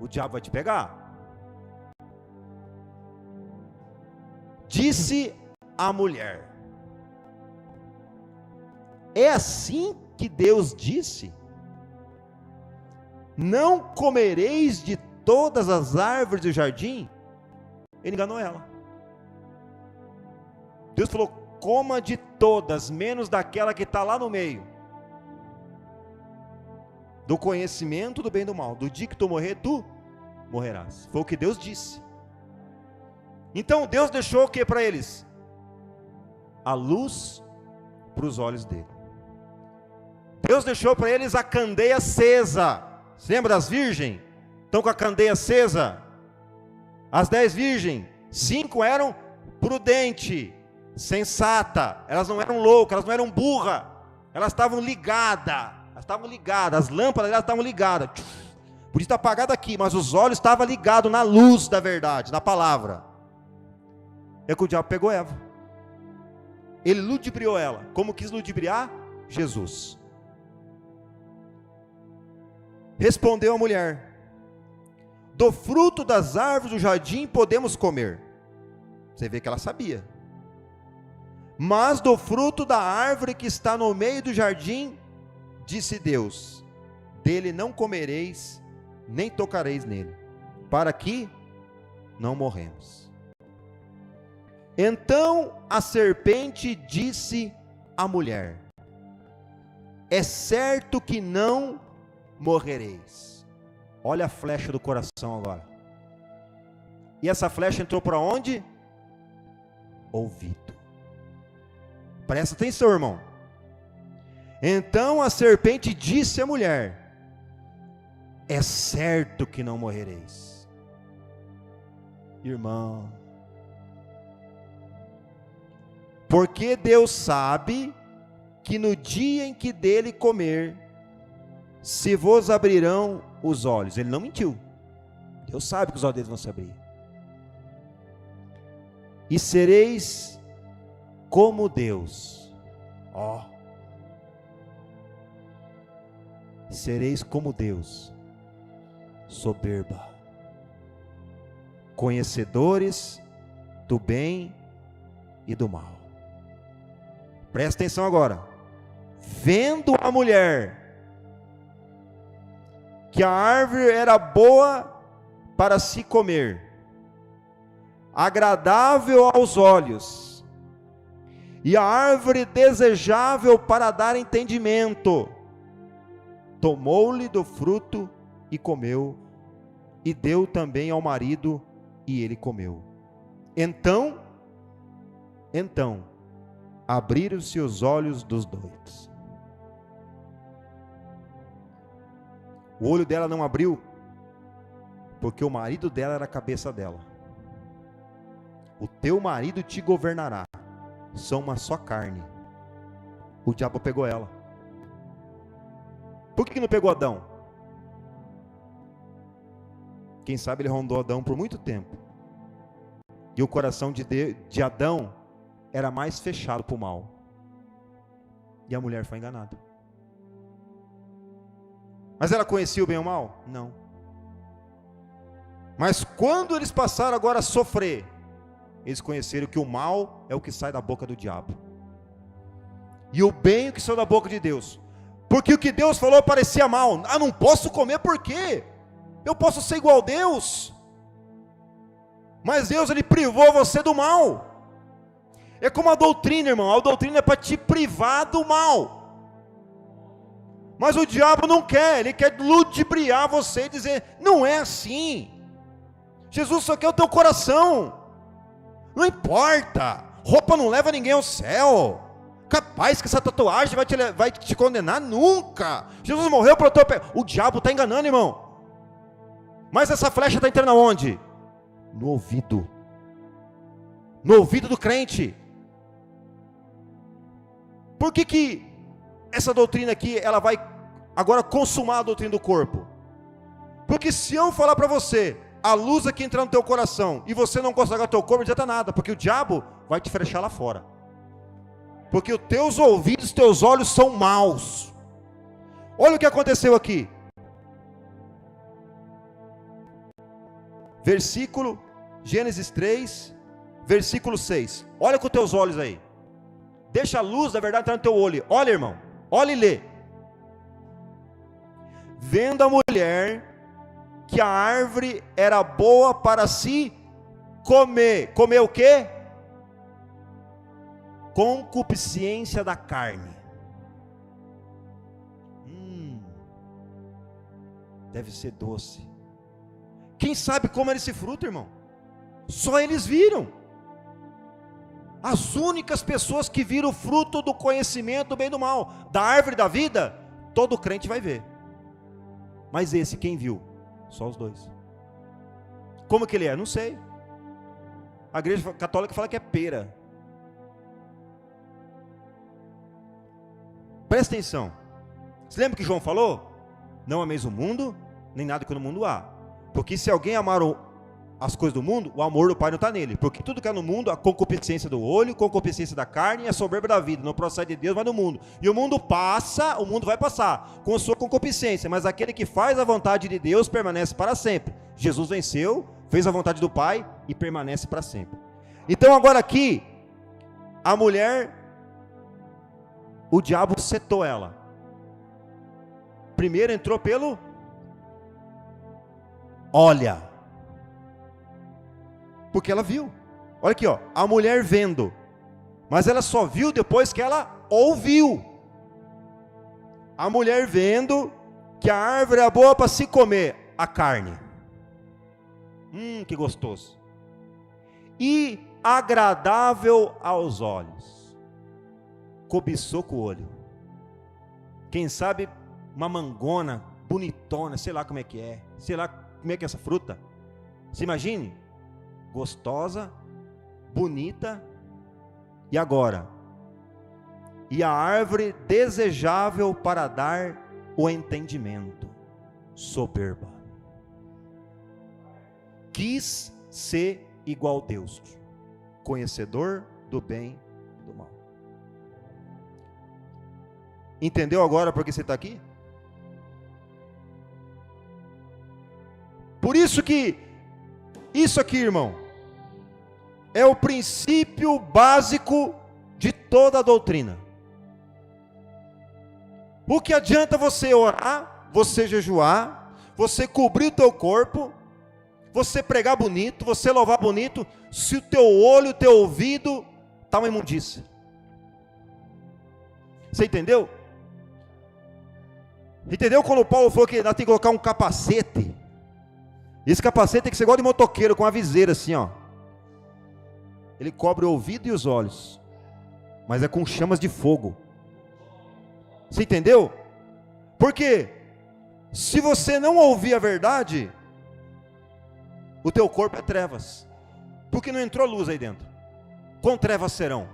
o diabo vai te pegar. Disse a mulher. É assim que Deus disse: não comereis de todas as árvores do jardim? Ele enganou ela. Deus falou: coma de todas, menos daquela que está lá no meio, do conhecimento do bem e do mal. Do dia que tu morrer, tu morrerás. Foi o que Deus disse. Então Deus deixou o que para eles? A luz para os olhos dele. Deus deixou para eles a candeia acesa. Você lembra das virgens? Estão com a candeia acesa. As 10 virgens, 5 eram prudentes, sensata, elas não eram loucas, elas não eram burras, elas estavam ligadas, as lâmpadas delas estavam ligadas, podia estar apagada aqui, mas os olhos estavam ligados na luz da verdade, na palavra. É que o diabo pegou Eva, ele ludibriou ela, como quis ludibriar Jesus. Respondeu a mulher: do fruto das árvores do jardim podemos comer. Você vê que ela sabia. Mas do fruto da árvore que está no meio do jardim, disse Deus: dele não comereis, nem tocareis nele, para que não morremos. Então a serpente disse à mulher: é certo que não morrereis. Olha a flecha do coração agora. E essa flecha entrou para onde? Ouvido. Presta atenção, irmão. Então a serpente disse à mulher: é certo que não morrereis. Irmão, porque Deus sabe que no dia em que dele comer, se vos abrirão os olhos. Ele não mentiu. Deus sabe que os olhos deles vão se abrir. E sereis como Deus. Ó. Sereis como Deus. Soberba. Conhecedores do bem e do mal. Presta atenção agora. Vendo a mulher que a árvore era boa para se comer, agradável aos olhos, e a árvore desejável para dar entendimento, tomou-lhe do fruto e comeu, e deu também ao marido, e ele comeu. Então, abriram-se os olhos dos dois. O olho dela não abriu, porque o marido dela era a cabeça dela. O teu marido te governará, são uma só carne. O diabo pegou ela. Por que não pegou Adão? Quem sabe ele rondou Adão por muito tempo. E o coração de Adão era mais fechado para o mal. E a mulher foi enganada. Mas ela conhecia o bem e o mal? Não. Mas quando eles passaram agora a sofrer, eles conheceram que o mal é o que sai da boca do diabo. E o bem é o que sai da boca de Deus. Porque o que Deus falou parecia mal. Ah, não posso comer por quê? Eu posso ser igual a Deus. Mas Deus, Ele privou você do mal. É como a doutrina, irmão. A doutrina é para te privar do mal. Mas o diabo não quer. Ele quer ludibriar você e dizer, não é assim. Jesus só quer o teu coração. Não importa. Roupa não leva ninguém ao céu. Capaz que essa tatuagem vai te condenar? Nunca. Jesus morreu para o teu pecado. O diabo está enganando, irmão. Mas essa flecha está entrando aonde? No ouvido. No ouvido do crente. Por que essa doutrina aqui, ela vai agora consumar a doutrina do corpo? Porque se eu falar para você, a luz aqui entrar no teu coração, e você não consagrar o teu corpo, não adianta nada, porque o diabo vai te fechar lá fora. Porque os teus ouvidos, os teus olhos são maus. Olha o que aconteceu aqui. Gênesis 3, versículo 6. Olha com os teus olhos aí. Deixa a luz da verdade entrar no teu olho. Olha, irmão. Olha e lê. Vendo a mulher que a árvore era boa para se comer. Comer o quê? Concupiscência da carne. Deve ser doce. Quem sabe como era esse fruto, irmão? Só eles viram. As únicas pessoas que viram o fruto do conhecimento do bem e do mal, da árvore da vida, todo crente vai ver. Mas esse, quem viu? Só os dois. Como que ele é? Não sei. A igreja católica fala que é pera. Presta atenção. Você lembra que João falou? Não ameis o mundo, nem nada que no mundo há. Porque se alguém amar as coisas do mundo, o amor do Pai não está nele. Porque tudo que é no mundo, a concupiscência do olho, a concupiscência da carne e a soberba da vida, não procede de Deus, mas do mundo. E o mundo passa, o mundo vai passar, com a sua concupiscência. Mas aquele que faz a vontade de Deus permanece para sempre. Jesus venceu, fez a vontade do Pai e permanece para sempre. Então agora aqui, a mulher, o diabo setou ela. Primeiro entrou pelo olha. Porque ela viu. Olha aqui, ó, a mulher vendo. Mas ela só viu depois que ela ouviu. A mulher vendo que a árvore é boa para se comer a carne. Que gostoso. E agradável aos olhos. Cobiçou com o olho. Quem sabe uma mangona bonitona, sei lá como é que é. Sei lá como é que é essa fruta. Se imagine. Gostosa, bonita, e agora? E a árvore desejável para dar o entendimento, soberba. Quis ser igual a Deus, conhecedor do bem e do mal. Entendeu agora por que você está aqui? Por isso que, isso aqui, irmão, é o princípio básico de toda a doutrina. O que adianta você orar, você jejuar, você cobrir o teu corpo, você pregar bonito, você louvar bonito, se o teu olho, o teu ouvido está uma imundícia? Você entendeu? Entendeu quando o Paulo falou que nós tem que colocar um capacete? Esse capacete tem que ser igual de motoqueiro, com a viseira assim, ó. Ele cobre o ouvido e os olhos, mas é com chamas de fogo. Você entendeu? Porque se você não ouvir a verdade, o teu corpo é trevas, porque não entrou luz aí dentro. Com trevas serão.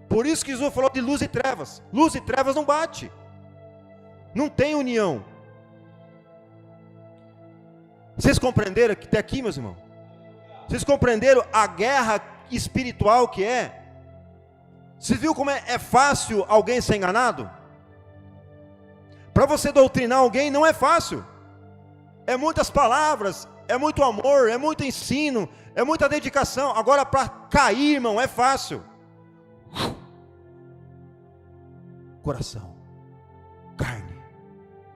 Por isso que Jesus falou de luz e trevas. Luz e trevas não bate, não tem união. Vocês compreenderam até aqui, meus irmãos? Vocês compreenderam a guerra espiritual que é? Você viu como é fácil alguém ser enganado? Para você doutrinar alguém não é fácil. É muitas palavras, é muito amor, é muito ensino, é muita dedicação. Agora para cair, irmão, é fácil. Coração, carne,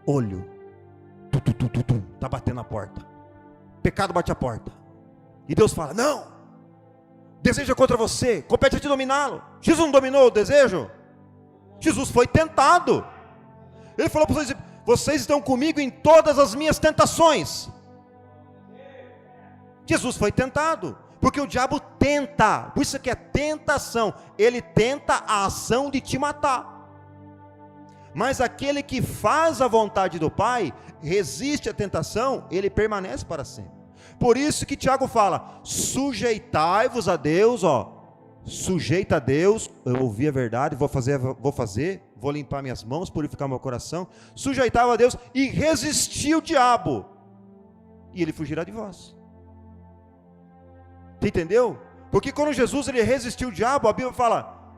olho, está batendo a porta. Pecado bate a porta. E Deus fala: não, desejo é contra você, compete a te dominá-lo. Jesus não dominou o desejo? Jesus foi tentado. Ele falou para vocês: vocês estão comigo em todas as minhas tentações. Jesus foi tentado, porque o diabo tenta, por isso que é tentação. Ele tenta a ação de te matar. Mas aquele que faz a vontade do Pai, resiste à tentação, ele permanece para sempre. Por isso que Tiago fala: sujeitai-vos a Deus, sujeita a Deus. Eu ouvi a verdade, vou limpar minhas mãos, purificar meu coração. Sujeitai-vos a Deus e resistir o diabo, e ele fugirá de vós. Você entendeu? Porque quando Jesus ele resistiu o diabo, a Bíblia fala: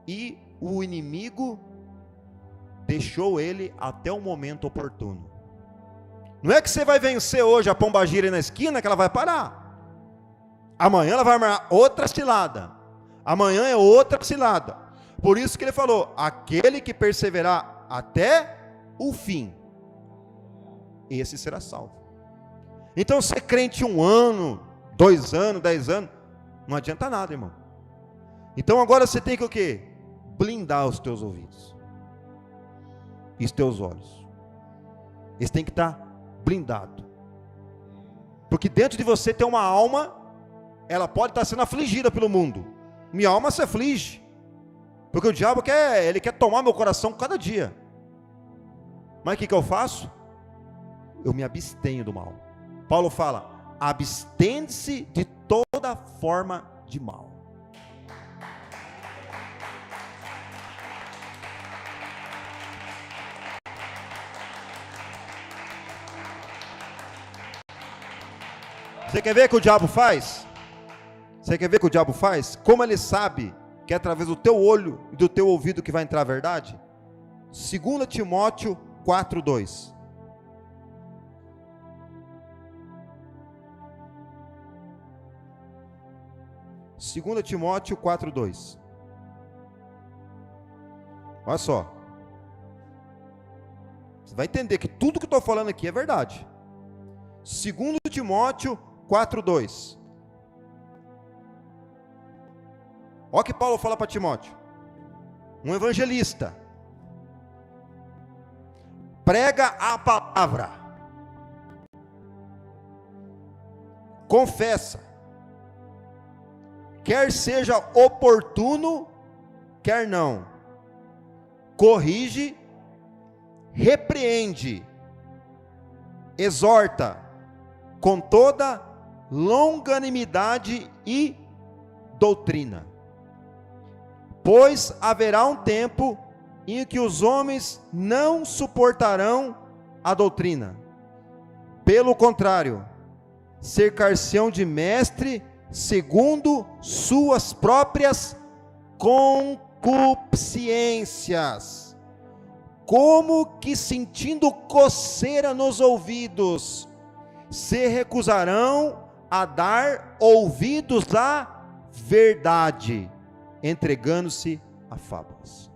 e o inimigo deixou ele até o momento oportuno. Não é que você vai vencer hoje a pombagira na esquina que ela vai parar. Amanhã ela vai armar outra cilada. Amanhã é outra cilada. Por isso que ele falou: aquele que perseverar até o fim, esse será salvo. Então ser crente 1 ano, 2 anos, 10 anos, não adianta nada, irmão. Então agora você tem que o quê? Blindar os teus ouvidos e os teus olhos. Eles têm que estar blindado, porque dentro de você tem uma alma. Ela pode estar sendo afligida pelo mundo. Minha alma se aflige, porque o diabo quer tomar meu coração cada dia. Mas o que eu faço? Eu me abstenho do mal. Paulo fala: abstende-se de toda forma de mal. Você quer ver o que o diabo faz? Você quer ver o que o diabo faz? Como ele sabe que é através do teu olho e do teu ouvido que vai entrar a verdade? 2 Timóteo 4:2. Segunda Timóteo 4:2. Olha só. Você vai entender que tudo que eu estou falando aqui é verdade. 2 Timóteo 4:2. Olha o que Paulo fala para Timóteo. Um evangelista. Prega a palavra. Confessa. Quer seja oportuno, quer não. Corrige, repreende, exorta com toda longanimidade e doutrina. Pois haverá um tempo em que os homens não suportarão a doutrina. Pelo contrário, cercar-se-ão de mestre segundo suas próprias concupiscências, como que sentindo coceira nos ouvidos, se recusarão a dar ouvidos à verdade, entregando-se a fábulas.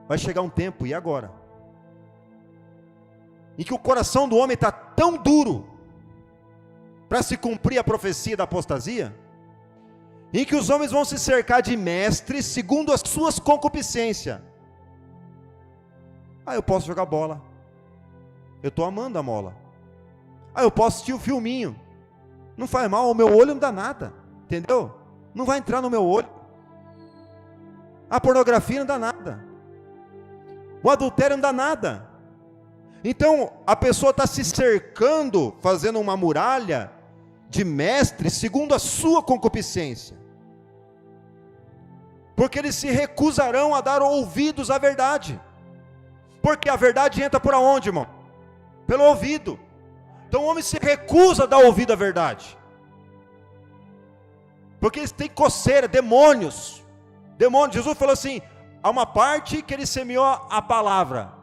Vai chegar um tempo, e agora? Em que o coração do homem está tão duro, para se cumprir a profecia da apostasia, em que os homens vão se cercar de mestres, segundo as suas concupiscências. Eu posso jogar bola, eu estou amando a mola. Eu posso assistir o filminho, não faz mal, o meu olho não dá nada, entendeu? Não vai entrar no meu olho. A pornografia não dá nada, o adultério não dá nada. Então a pessoa está se cercando, fazendo uma muralha de mestres segundo a sua concupiscência, porque eles se recusarão a dar ouvidos à verdade. Porque a verdade entra por onde, irmão? Pelo ouvido. Então o homem se recusa a dar ouvido à verdade. Porque eles têm coceira, demônios. Demônios. Jesus falou assim, há uma parte que ele semeou a palavra.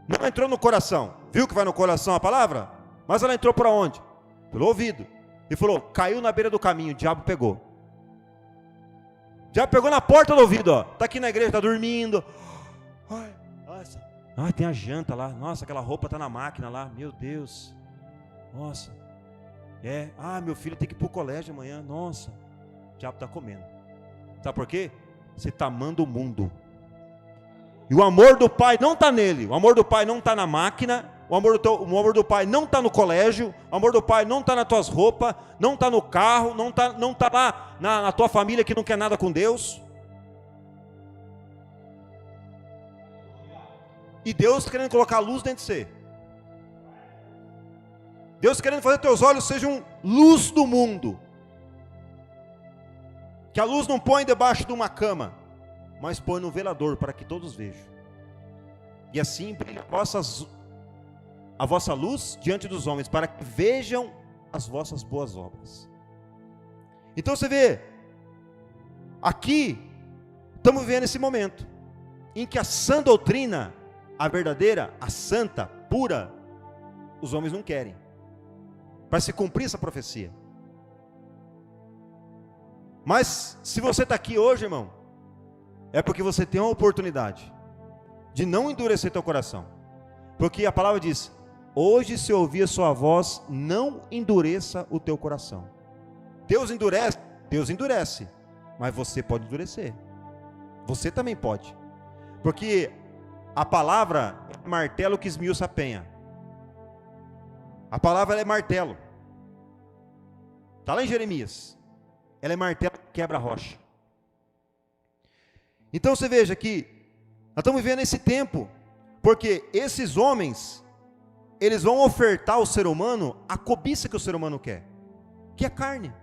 Não entrou no coração. Viu que vai no coração a palavra? Mas ela entrou por onde? Pelo ouvido. E falou, caiu na beira do caminho, o diabo pegou. O diabo pegou na porta do ouvido, ó. Está aqui na igreja, está dormindo. Ai, nossa. Ai, tem a janta lá. Nossa, aquela roupa está na máquina lá. Meu Deus. Nossa. Meu filho tem que ir para o colégio amanhã. Nossa. O diabo está comendo. Sabe por quê? Você está amando o mundo. E o amor do pai não está nele. O amor do pai não está na máquina. O amor do pai não está no colégio. O amor do pai não está nas tuas roupas. Não está no carro. Não tá lá na tua família que não quer nada com Deus. E Deus querendo colocar luz dentro de você. Deus querendo fazer teus olhos sejam luz do mundo. Que a luz não põe debaixo de uma cama, mas põe no velador para que todos vejam. E assim brilha a vossa luz diante dos homens, para que vejam as vossas boas obras. Então você vê, aqui estamos vivendo esse momento em que a sã doutrina, a verdadeira, a santa, pura, os homens não querem, para se cumprir essa profecia. Mas se você está aqui hoje, irmão, é porque você tem uma oportunidade de não endurecer teu coração, porque a palavra diz, hoje se ouvir a sua voz, não endureça o teu coração. Deus endurece, mas você pode endurecer, você também pode, porque a palavra é martelo que esmiuça a penha. A palavra é martelo, está lá em Jeremias, ela é martelo que quebra a rocha. Então você veja que nós estamos vivendo esse tempo, porque esses homens, eles vão ofertar ao ser humano a cobiça que o ser humano quer, que é carne,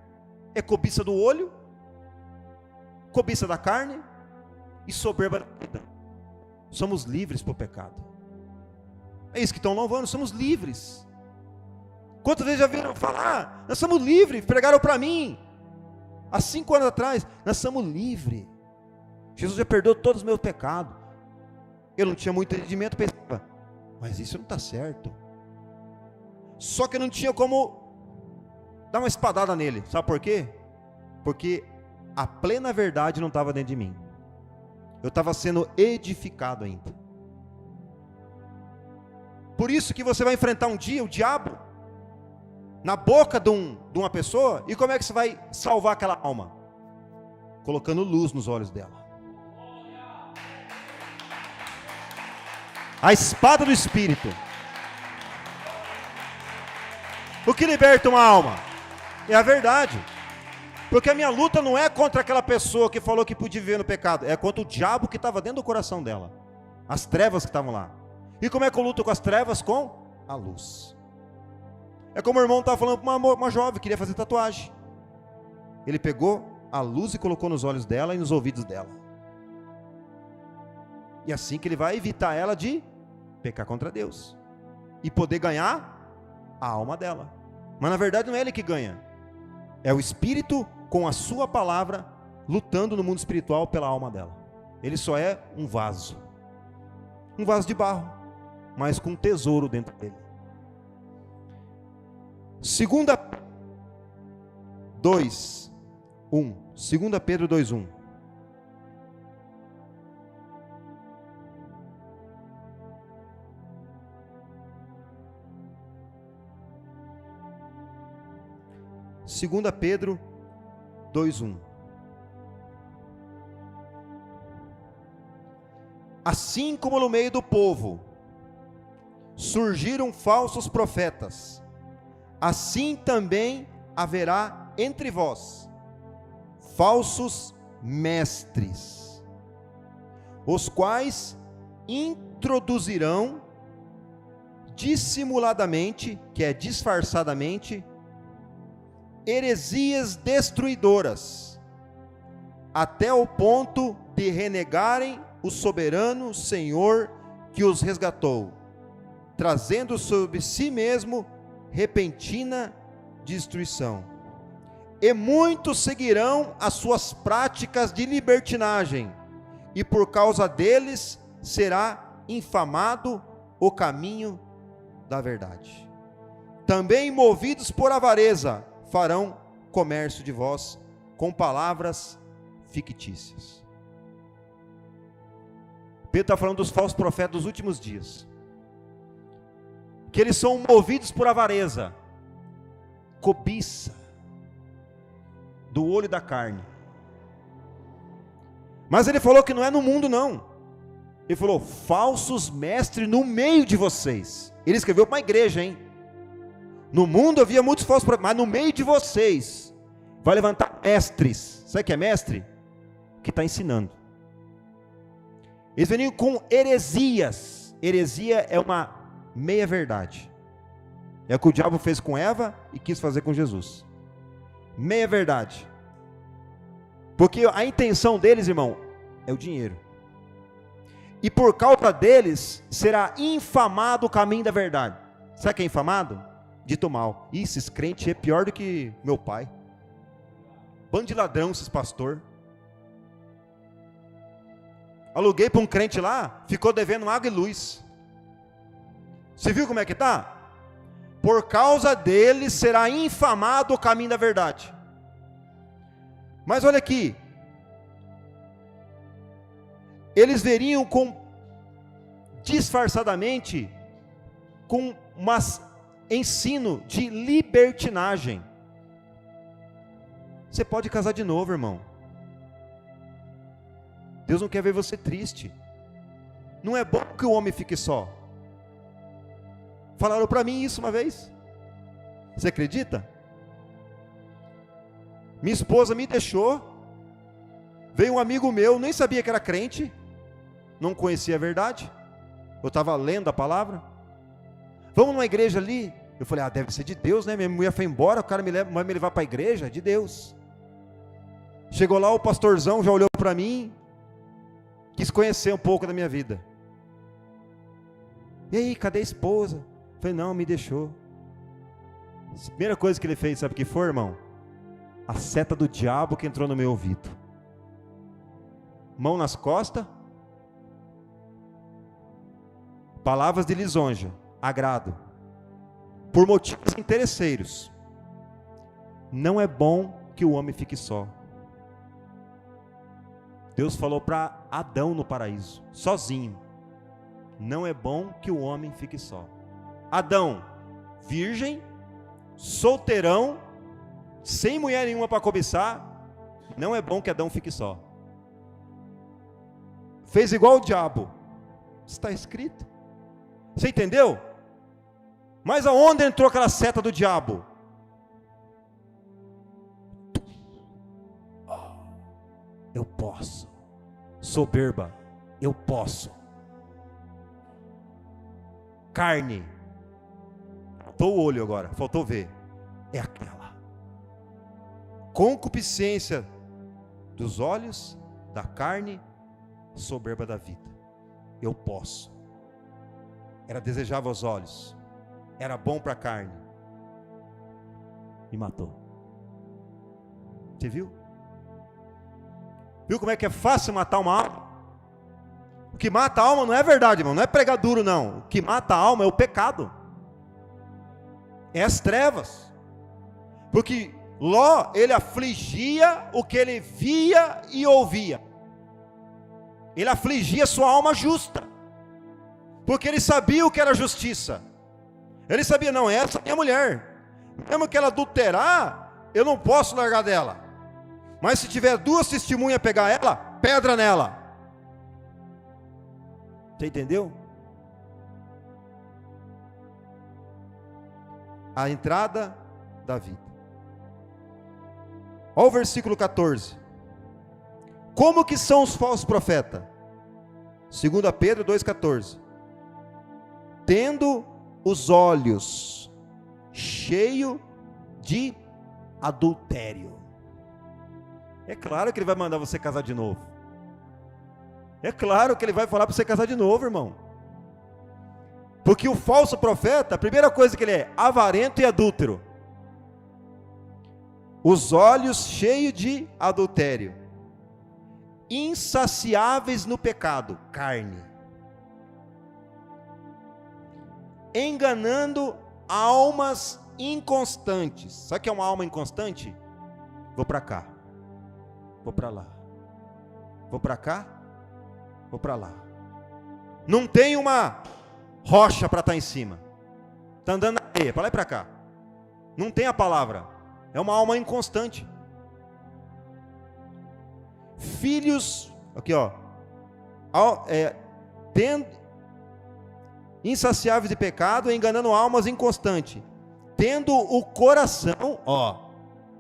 é cobiça do olho, cobiça da carne e soberba da vida. Somos livres para o pecado, é isso que estão louvando, somos livres. Quantas vezes já viram falar, nós somos livres, pregaram para mim, há 5 anos atrás, nós somos livres, Jesus já perdoou todos os meus pecados. Eu não tinha muito entendimento, pensava, mas isso não está certo. Só que eu não tinha como dar uma espadada nele, sabe por quê? Porque a plena verdade não estava dentro de mim, eu estava sendo edificado ainda. Por isso que você vai enfrentar um dia o diabo na boca de uma pessoa, e como é que você vai salvar aquela alma? Colocando luz nos olhos dela. A espada do Espírito. O que liberta uma alma? É a verdade. Porque a minha luta não é contra aquela pessoa que falou que podia viver no pecado, é contra o diabo que estava dentro do coração dela, as trevas que estavam lá. E como é que eu luto com as trevas? Com a luz. É como o irmão estava falando para uma jovem que queria fazer tatuagem. Ele pegou a luz e colocou nos olhos dela e nos ouvidos dela. E assim que ele vai evitar ela de pecar contra Deus e poder ganhar a alma dela. Mas na verdade não é ele que ganha, é o Espírito com a sua palavra lutando no mundo espiritual pela alma dela. Ele só é um vaso de barro, mas com um tesouro dentro dele. 2 Pedro 2:1. Segunda Pedro 2:1. Assim como no meio do povo surgiram falsos profetas, assim também haverá entre vós falsos mestres, os quais introduzirão dissimuladamente, que é disfarçadamente, heresias destruidoras, até o ponto de renegarem o soberano Senhor que os resgatou, trazendo sobre si mesmo repentina destruição. E muitos seguirão as suas práticas de libertinagem, e por causa deles será infamado o caminho da verdade. Também movidos por avareza, farão comércio de vós com palavras fictícias. Pedro está falando dos falsos profetas dos últimos dias, que eles são movidos por avareza, cobiça do olho da carne. Mas ele falou que não é no mundo não, ele falou falsos mestres no meio de vocês. Ele escreveu para uma igreja, hein? No mundo havia muitos falsos profetas, mas no meio de vocês vai levantar mestres. Sabe o que é mestre? Que está ensinando. Eles veniam com heresias. Heresia é uma meia verdade. É o que o diabo fez com Eva e quis fazer com Jesus. Meia verdade. Porque a intenção deles, irmão, é o dinheiro. E por causa deles será infamado o caminho da verdade. Sabe o que é infamado? Dito mal. Esses crentes é pior do que meu pai. Bando de ladrão esses pastor. Aluguei para um crente lá, ficou devendo água e luz. Você viu como é que está? Por causa deles será infamado o caminho da verdade. Mas olha aqui, eles veriam disfarçadamente com um ensino de libertinagem. Você pode casar de novo, irmão. Deus não quer ver você triste. Não é bom que o homem fique só. Falaram para mim isso uma vez. Você acredita? Minha esposa me deixou. Veio um amigo meu, nem sabia que era crente, não conhecia a verdade. Eu estava lendo a palavra. Vamos numa igreja ali. Eu falei, deve ser de Deus, né? Minha mulher foi embora, o cara vai me levar para a igreja, de Deus. Chegou lá, o pastorzão já olhou para mim, quis conhecer um pouco da minha vida. E aí, cadê a esposa? Eu falei, não, me deixou. A primeira coisa que ele fez, sabe o que foi, irmão? A seta do diabo que entrou no meu ouvido. Mão nas costas. Palavras de lisonja, agrado. Por motivos interesseiros. Não é bom que o homem fique só. Deus falou para Adão no paraíso, sozinho. Não é bom que o homem fique só. Adão, virgem, solteirão, sem mulher nenhuma para cobiçar. Não é bom que Adão fique só. Fez igual o diabo. Está escrito. Você entendeu? Mas aonde entrou aquela seta do diabo? Eu posso. Soberba, eu posso. Carne. Faltou o olho agora, faltou ver. É aquela. Concupiscência dos olhos, da carne, soberba da vida. Eu posso. Era desejável aos olhos. Era bom para a carne. E matou. Você viu? Viu como é que é fácil matar uma alma? O que mata a alma não é verdade, irmão. Não é pregar duro, não. O que mata a alma é o pecado. É as trevas. Porque Ló, ele afligia o que ele via e ouvia. Ele afligia sua alma justa. Porque ele sabia o que era justiça. Ele sabia, não, essa é minha mulher. Mesmo que ela adulterar, eu não posso largar dela. Mas se tiver duas testemunhas pegar ela, pedra nela. Você entendeu? A entrada da vida. Olha o versículo 14. Como que são os falsos profetas? 2 Pedro 2,14. Tendo os olhos cheios de adultério. É claro que ele vai mandar você casar de novo. É claro que ele vai falar para você casar de novo, irmão. Porque o falso profeta, a primeira coisa que ele é, avarento e adúltero. Os olhos cheios de adultério. Insaciáveis no pecado, carne. Enganando almas inconstantes. Sabe o que é uma alma inconstante? Vou para cá, vou para lá, vou para cá, vou para lá. Não tem uma rocha para estar em cima. Está andando na areia, para lá e para cá. Não tem a palavra. É uma alma inconstante. Filhos, aqui ó, insaciáveis de pecado, enganando almas inconstantes, tendo o coração, ó,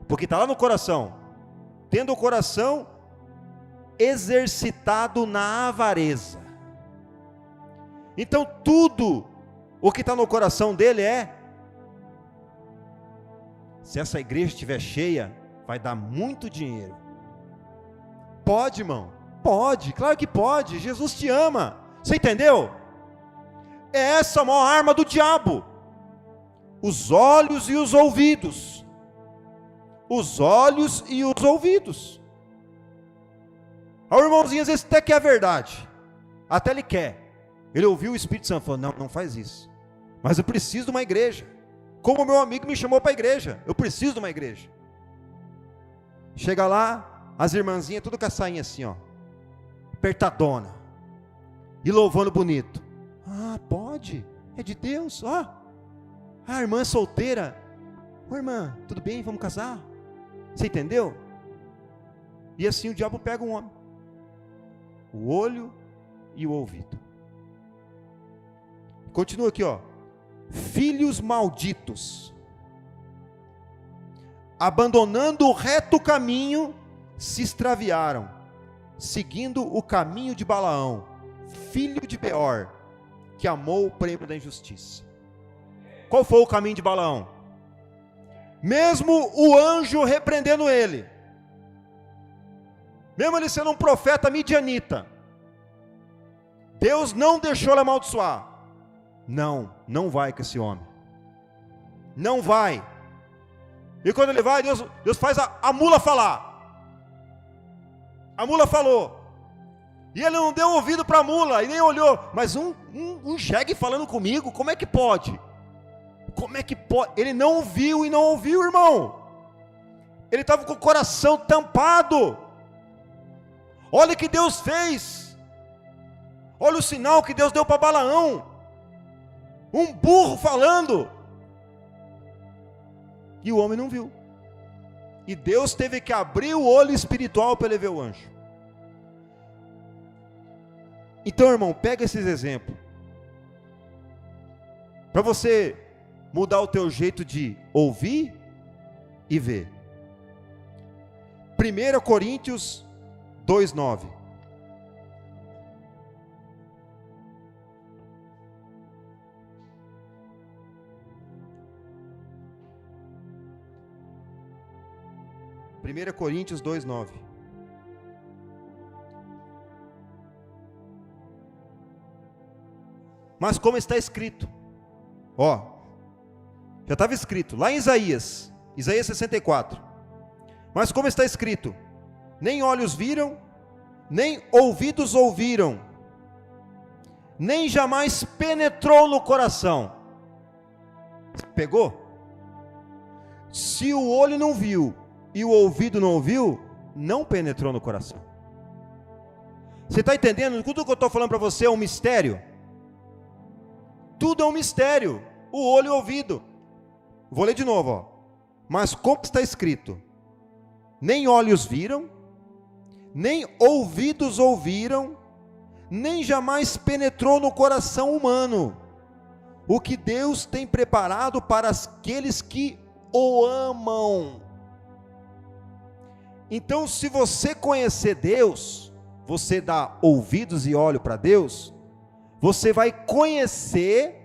porque está lá no coração, tendo o coração exercitado na avareza. Então tudo o que está no coração dele é, se essa igreja estiver cheia, vai dar muito dinheiro. Pode, irmão? Pode, claro que pode. Jesus te ama. Você entendeu? É essa a maior arma do diabo. Os olhos e os ouvidos. Os olhos e os ouvidos. O irmãozinho às vezes até quer a verdade. Até ele quer. Ele ouviu o Espírito Santo falando, não, não faz isso. Mas eu preciso de uma igreja. Como o meu amigo me chamou para a igreja. Eu preciso de uma igreja. Chega lá, as irmãzinhas tudo com a sainha assim, ó, apertadona, e louvando bonito. Ah, pode, é de Deus, ó. A irmã é solteira. Ô irmã, tudo bem, vamos casar? Você entendeu? E assim o diabo pega um homem, o olho e o ouvido. Continua aqui, ó. Filhos malditos, abandonando o reto caminho, se extraviaram, seguindo o caminho de Balaão, filho de Beor, que amou o prêmio da injustiça. Qual foi o caminho de Balaão? Mesmo o anjo repreendendo ele, mesmo ele sendo um profeta midianita, Deus não deixou ele amaldiçoar. Não vai com esse homem. Não vai. E quando ele vai, Deus faz a mula falar. A mula falou. E ele não deu ouvido para a mula, e nem olhou. Mas um jegue falando comigo, como é que pode? Como é que pode? Ele não viu e não ouviu, irmão. Ele estava com o coração tampado. Olha o que Deus fez. Olha o sinal que Deus deu para Balaão. Um burro falando. E o homem não viu. E Deus teve que abrir o olho espiritual para ele ver o anjo. Então, irmão, pega esses exemplos. Para você mudar o teu jeito de ouvir e ver. 1 Coríntios 2:9. Primeira Coríntios 2:9. Mas como está escrito, ó, já estava escrito lá em Isaías 64. Mas como está escrito, nem olhos viram, nem ouvidos ouviram, nem jamais penetrou no coração. Pegou? Se o olho não viu e o ouvido não ouviu, não penetrou no coração. Você está entendendo? Tudo que eu estou falando para você é um mistério. Tudo é um mistério. O olho e o ouvido. Vou ler de novo, ó. Mas como está escrito, nem olhos viram, nem ouvidos ouviram, nem jamais penetrou no coração humano o que Deus tem preparado para aqueles que o amam. Então, se você conhecer Deus, você dá ouvidos e olho para Deus, você vai conhecer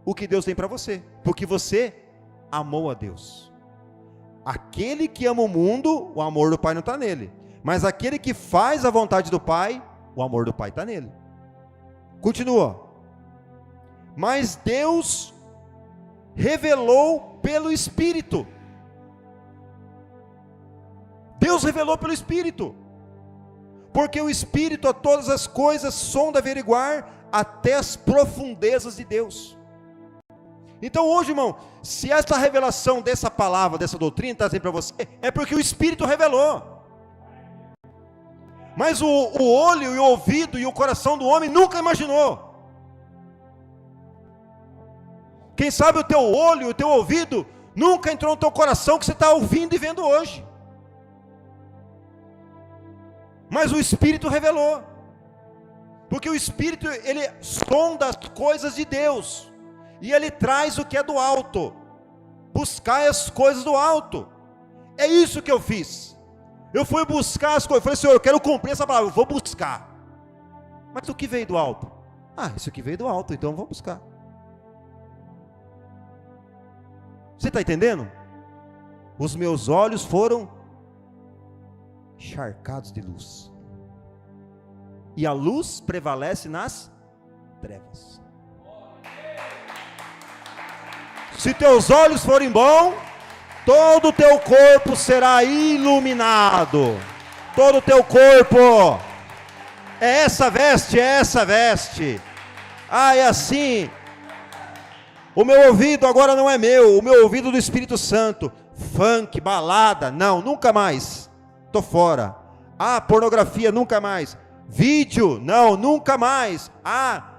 o que Deus tem para você, porque você amou a Deus. Aquele que ama o mundo, o amor do Pai não está nele, mas aquele que faz a vontade do Pai, o amor do Pai está nele. Continua. mas Deus revelou pelo Espírito. Deus revelou pelo Espírito, porque o Espírito a todas as coisas sonda averiguar até as profundezas de Deus. Então hoje, irmão, se essa revelação dessa palavra, dessa doutrina está dizendo para você, é porque o Espírito revelou. Mas o olho e o ouvido e o coração do homem nunca imaginou. Quem sabe o teu olho e o teu ouvido nunca entrou no teu coração que você está ouvindo e vendo hoje. Mas o Espírito revelou. Porque o Espírito, ele sonda as coisas de Deus. E ele traz o que é do alto. Buscar as coisas do alto. É isso que eu fiz. Eu fui buscar as coisas. Eu falei, Senhor, eu quero cumprir essa palavra. Eu vou buscar. Mas o que veio do alto? Isso aqui veio do alto, então eu vou buscar. Você está entendendo? Os meus olhos foram encharcados de luz. E a luz prevalece nas trevas. Se teus olhos forem bons, todo o teu corpo será iluminado. Todo o teu corpo. É essa veste, é essa veste. É assim. O meu ouvido agora não é meu, o meu ouvido do Espírito Santo. Funk, balada, não, nunca mais. Estou fora. Pornografia, nunca mais. Vídeo, não, nunca mais.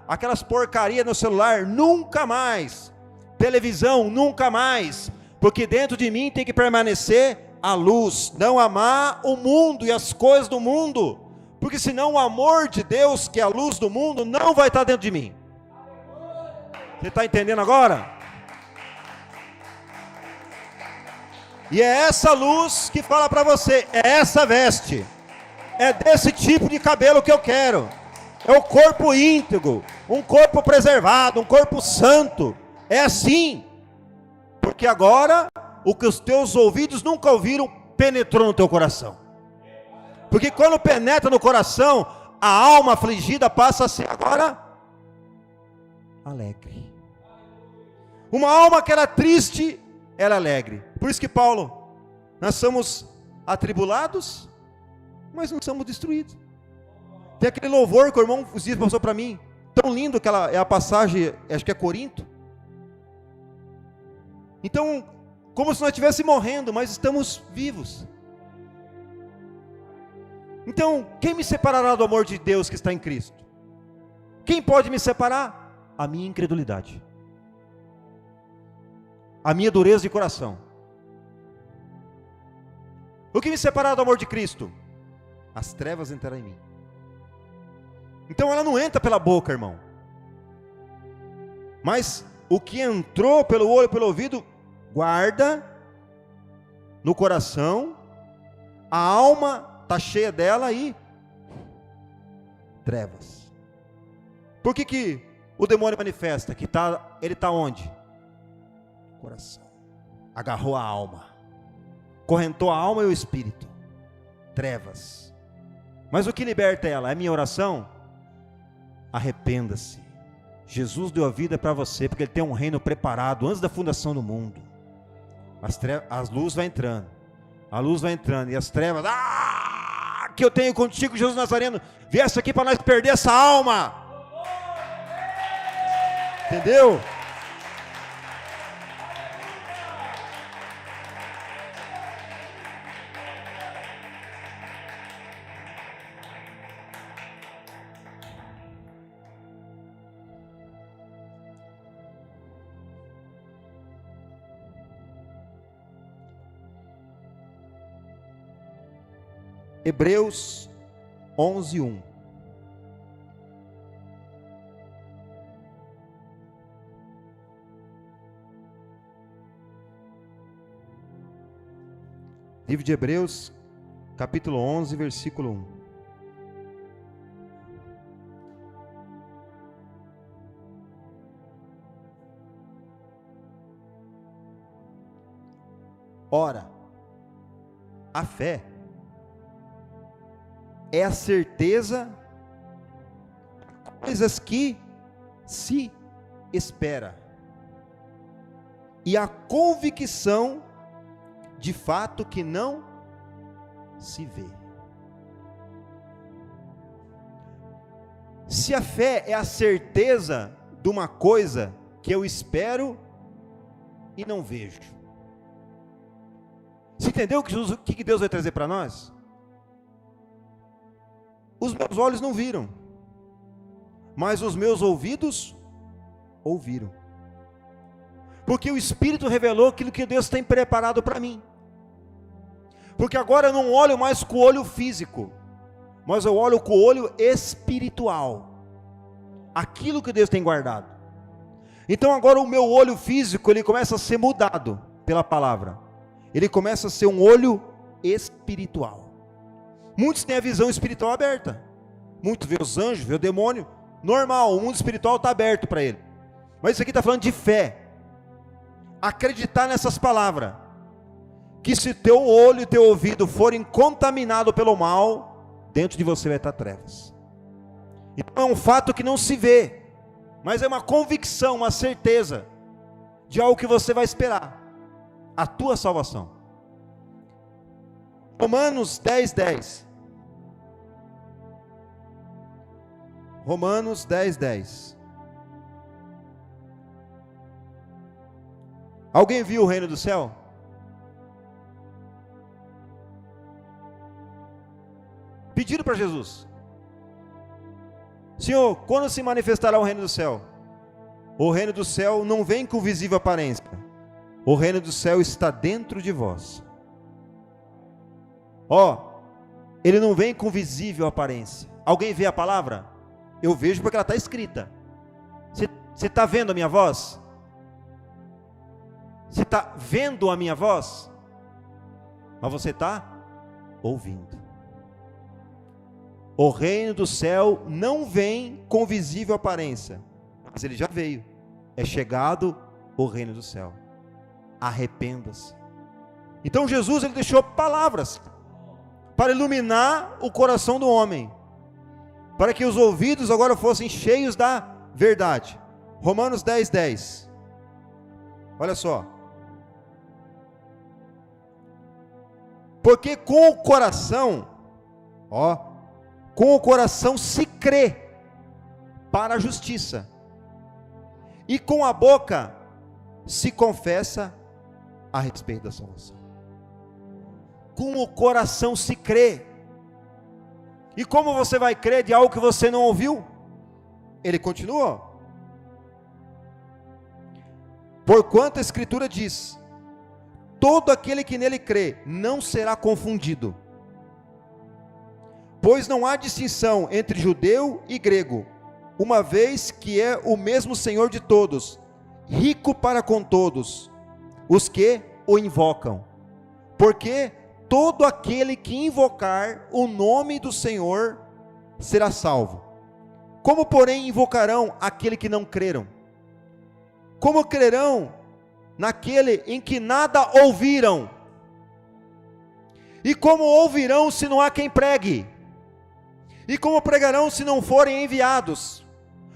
Aquelas porcarias no celular, nunca mais. Televisão, nunca mais. Porque dentro de mim tem que permanecer a luz. Não amar o mundo e as coisas do mundo. Porque senão o amor de Deus, que é a luz do mundo, não vai estar dentro de mim. Você está entendendo agora? E é essa luz que fala para você, é essa veste, é desse tipo de cabelo que eu quero, é o corpo íntegro, um corpo preservado, um corpo santo, é assim, porque agora, o que os teus ouvidos nunca ouviram, penetrou no teu coração, porque quando penetra no coração, a alma afligida passa a ser agora alegre. Uma alma que era triste, ela é alegre. Por isso que Paulo, nós somos atribulados, mas não somos destruídos. Tem aquele louvor que o irmão Zias passou para mim, tão lindo, que é a passagem, acho que é Corinto. Então, como se nós estivéssemos morrendo, mas estamos vivos. Então, quem me separará do amor de Deus que está em Cristo? Quem pode me separar? A minha incredulidade, a minha dureza de coração. O que me separar do amor de Cristo? As trevas entrarão em mim. Então ela não entra pela boca, irmão, mas o que entrou pelo olho, pelo ouvido, guarda no coração, a alma está cheia dela e trevas. Por que o demônio manifesta? Que ele está onde? Coração. Agarrou a alma, correntou a alma e o espírito. Trevas. Mas o que liberta ela? É minha oração? Arrependa-se. Jesus deu a vida para você, porque Ele tem um reino preparado antes da fundação do mundo. As luzes vai entrando, a luz vai entrando, e as trevas, que eu tenho contigo, Jesus Nazareno, viesse aqui para nós perder essa alma. Entendeu? Hebreus 11:1. Livro de Hebreus, capítulo 11, versículo 1. Ora, a fé é a certeza de coisas que se espera. E a convicção de fato que não se vê. Se a fé é a certeza de uma coisa que eu espero e não vejo. Você entendeu o que Deus vai trazer para nós? Os meus olhos não viram, mas os meus ouvidos ouviram. Porque o Espírito revelou aquilo que Deus tem preparado para mim. Porque agora eu não olho mais com o olho físico, mas eu olho com o olho espiritual. Aquilo que Deus tem guardado. Então agora o meu olho físico, ele começa a ser mudado pela palavra. Ele começa a ser um olho espiritual. Muitos têm a visão espiritual aberta. Muitos vê os anjos, vê o demônio. Normal, o mundo espiritual está aberto para ele. Mas isso aqui está falando de fé. Acreditar nessas palavras, que se teu olho e teu ouvido forem contaminados pelo mal, dentro de você vai estar trevas. Então é um fato que não se vê, mas é uma convicção, uma certeza de algo que você vai esperar, a tua salvação. Romanos 10:10. Romanos 10:10. Alguém viu o reino do céu? Pediram para Jesus: Senhor, quando se manifestará o reino do céu? O reino do céu não vem com visível aparência. O reino do céu está dentro de vós. Ele não vem com visível aparência. Alguém vê a palavra? Eu vejo porque ela está escrita. Você está vendo a minha voz? Você está vendo a minha voz? Mas você está ouvindo. O reino do céu não vem com visível aparência, mas ele já veio. É chegado o reino do céu. Arrependa-se. Então Jesus, ele deixou palavras para iluminar o coração do homem, para que os ouvidos agora fossem cheios da verdade. Romanos 10:10. Olha só. Porque com o coração, com o coração se crê para a justiça, e com a boca se confessa a respeito da salvação. Com o coração se crê. E como você vai crer de algo que você não ouviu? Ele continua. Porquanto a Escritura diz: todo aquele que nele crê não será confundido. Pois não há distinção entre judeu e grego, uma vez que é o mesmo Senhor de todos, rico para com todos os que o invocam. Porque todo aquele que invocar o nome do Senhor será salvo. Como, porém, invocarão aquele que não creram? Como crerão naquele em que nada ouviram? E como ouvirão se não há quem pregue? E como pregarão se não forem enviados?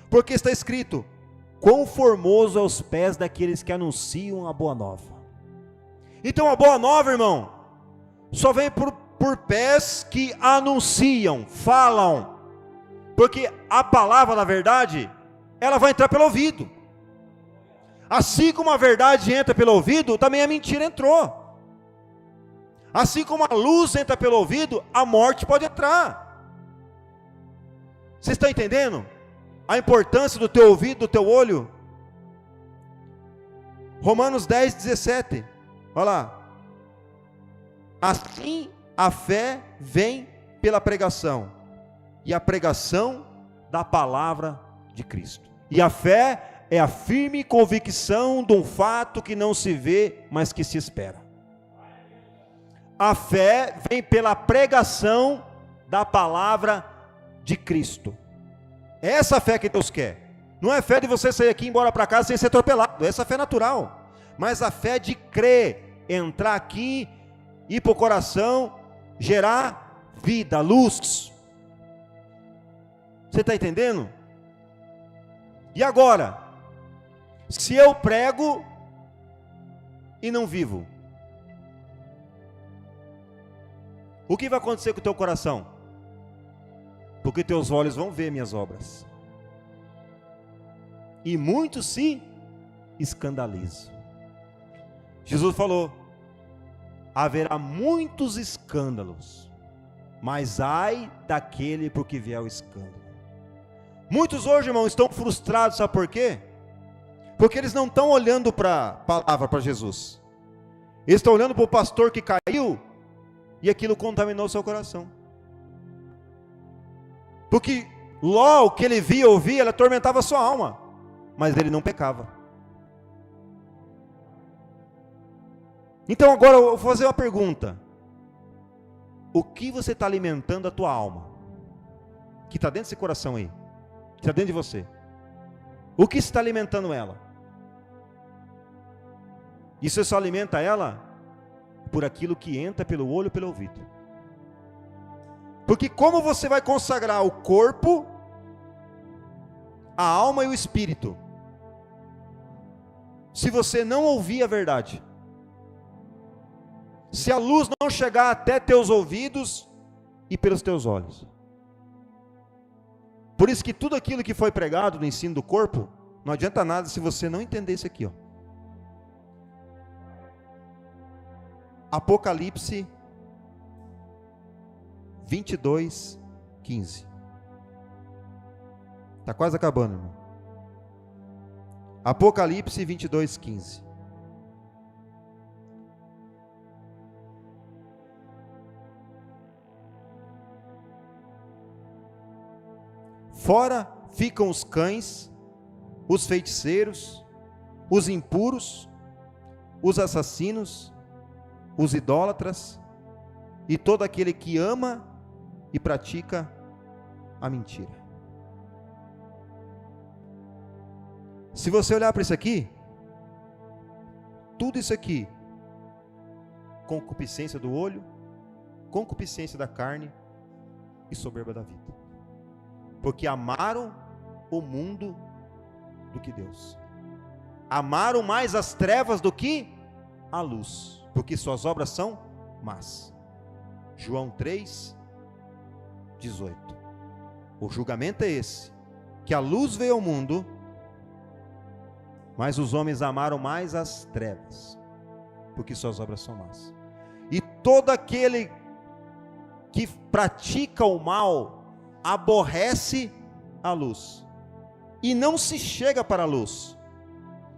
Porque está escrito: quão formoso é os pés daqueles que anunciam a boa nova. Então a boa nova, irmão, só vem por pés que anunciam, falam. Porque a palavra, na verdade, ela vai entrar pelo ouvido. Assim como a verdade entra pelo ouvido, também a mentira entrou. Assim como a luz entra pelo ouvido, a morte pode entrar. Você está entendendo a importância do teu ouvido, do teu olho? Romanos 10:17, olha lá. Assim a fé vem pela pregação, e a pregação da palavra de Cristo. E a fé é a firme convicção de um fato que não se vê, mas que se espera. A fé vem pela pregação da palavra de Cristo. É essa fé que Deus quer. Não é fé de você sair aqui e ir embora para casa sem ser atropelado. Essa fé é natural. Mas a fé de crer, entrar aqui, ir para o coração, gerar vida, luz. Você está entendendo? E agora, Se eu prego e não vivo, o que vai acontecer com o teu coração? Porque teus olhos vão ver minhas obras. E muitos se escandalizam. Jesus falou: haverá muitos escândalos, mas ai daquele por que vier o escândalo. Muitos hoje, irmãos, estão frustrados, sabe por quê? Porque eles não estão olhando para a palavra, para Jesus. Eles estão olhando para o pastor que caiu, e aquilo contaminou seu coração. Porque Ló, o que ele via, ouvia, ele atormentava a sua alma, mas ele não pecava. Então agora eu vou fazer uma pergunta: o que você está alimentando a tua alma? Que está dentro desse coração aí, que está dentro de você. O que está alimentando ela? E você só alimenta ela por aquilo que entra pelo olho e pelo ouvido. Porque como você vai consagrar o corpo, a alma e o espírito, se você não ouvir a verdade? Se a luz não chegar até teus ouvidos e pelos teus olhos. Por isso que tudo aquilo que foi pregado no ensino do corpo, não adianta nada se você não entender isso aqui, ó. Apocalipse 22, 15. Está quase acabando, irmão. Apocalipse 22, 15. Fora ficam os cães, os feiticeiros, os impuros, os assassinos, os idólatras e todo aquele que ama e pratica a mentira. Se você olhar para isso aqui, tudo isso aqui, concupiscência do olho, concupiscência da carne e soberba da vida. Porque amaram o mundo do que Deus. Amaram mais as trevas do que a luz, porque suas obras são más. João 3, 18. O julgamento é esse, que a luz veio ao mundo, mas os homens amaram mais as trevas, porque suas obras são más. E todo aquele que pratica o mal aborrece a luz e não se chega para a luz,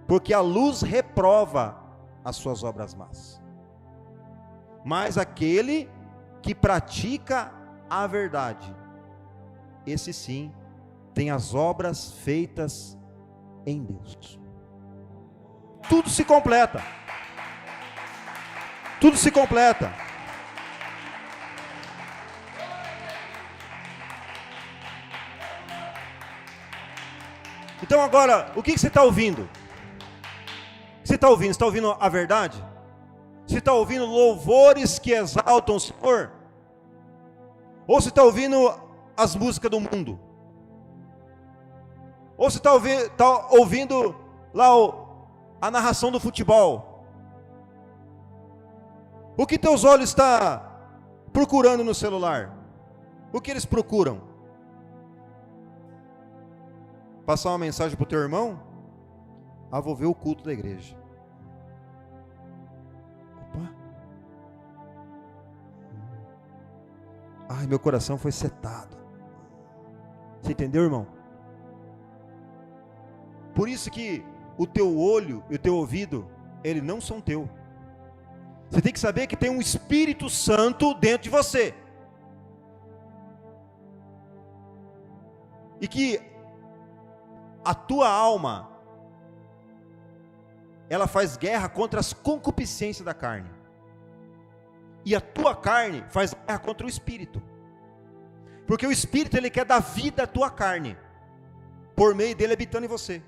porque a luz reprova as suas obras más. Mas aquele que pratica a verdade, esse sim tem as obras feitas em Deus. Tudo se completa. Tudo se completa. Então agora, o que você está ouvindo? Você está ouvindo? Você está ouvindo a verdade? Você está ouvindo louvores que exaltam o Senhor? Ou você está ouvindo as músicas do mundo? Ou você está ouvindo lá a narração do futebol? O que teus olhos estão procurando no celular? O que eles procuram? Passar uma mensagem para o teu irmão? Ah, vou ver o culto da igreja. Opa. Ai, meu coração foi setado. Você entendeu, irmão? Por isso que o teu olho e o teu ouvido, eles não são teu. Você tem que saber que tem um Espírito Santo dentro de você. E que a tua alma, ela faz guerra contra as concupiscências da carne. E a tua carne faz guerra contra o Espírito. Porque o Espírito, ele quer dar vida à tua carne, por meio dele habitando em você.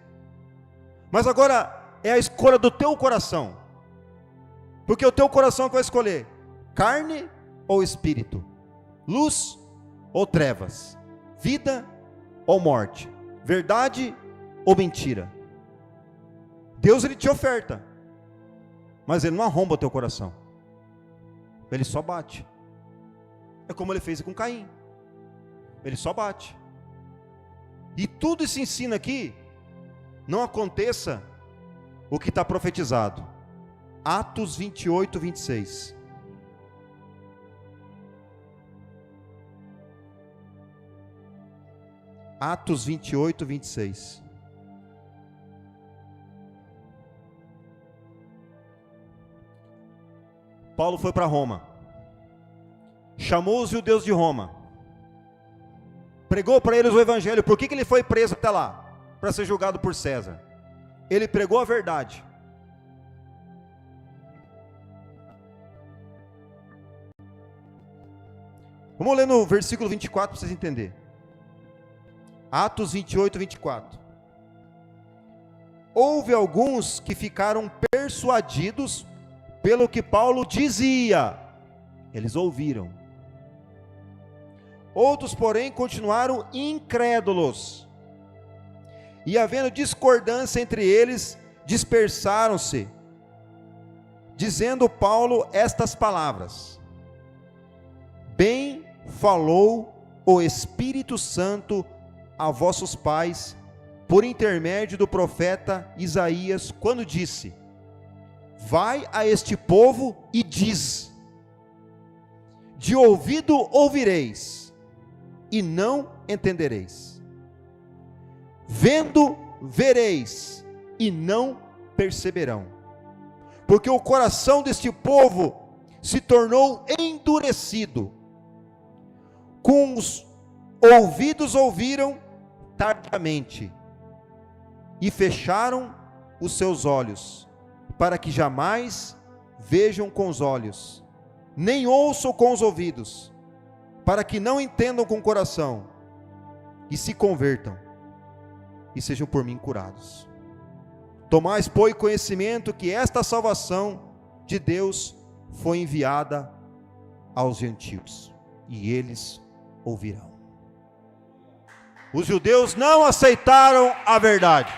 Mas agora é a escolha do teu coração. Porque o teu coração que vai escolher: carne ou Espírito, luz ou trevas, vida ou morte, verdade ou mentira. Deus, ele te oferta, mas ele não arromba o teu coração, ele só bate. É como ele fez com Caim, ele só bate. E tudo isso ensina aqui, não aconteça o que está profetizado. Atos 28, 26. Atos 28, 26. Paulo foi para Roma, chamou os judeus de Roma, pregou para eles o evangelho. Por que ele foi preso até lá? Para ser julgado por César. Ele pregou a verdade. Vamos ler no versículo 24 para vocês entenderem. Atos 28, 24. Houve alguns que ficaram persuadidos pelo que Paulo dizia. Eles ouviram. Outros, porém, continuaram incrédulos. E havendo discordância entre eles, dispersaram-se, dizendo Paulo estas palavras: bem falou o Espírito Santo a vossos pais, por intermédio do profeta Isaías, quando disse: vai a este povo e diz: de ouvido ouvireis, e não entendereis, vendo vereis, e não perceberão, porque o coração deste povo se tornou endurecido, com os ouvidos ouviram tardiamente, e fecharam os seus olhos, para que jamais vejam com os olhos, nem ouçam com os ouvidos, para que não entendam com o coração, e se convertam, e sejam por mim curados. Tomais, pois, conhecimento que esta salvação de Deus foi enviada aos gentios, e eles ouvirão. Os judeus não aceitaram a verdade,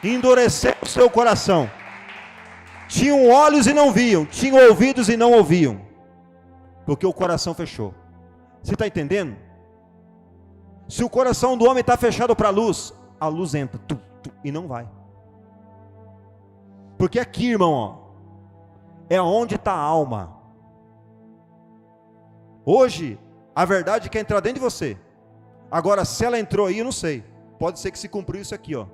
endureceram o seu coração, tinham olhos e não viam, tinham ouvidos e não ouviam, porque o coração fechou. Você está entendendo? Se o coração do homem está fechado para a luz entra, e não vai. Porque aqui, irmão, ó, é onde está a alma. Hoje, a verdade quer entrar dentro de você. Agora, se ela entrou aí, eu não sei. Pode ser que se cumpriu isso aqui, ó.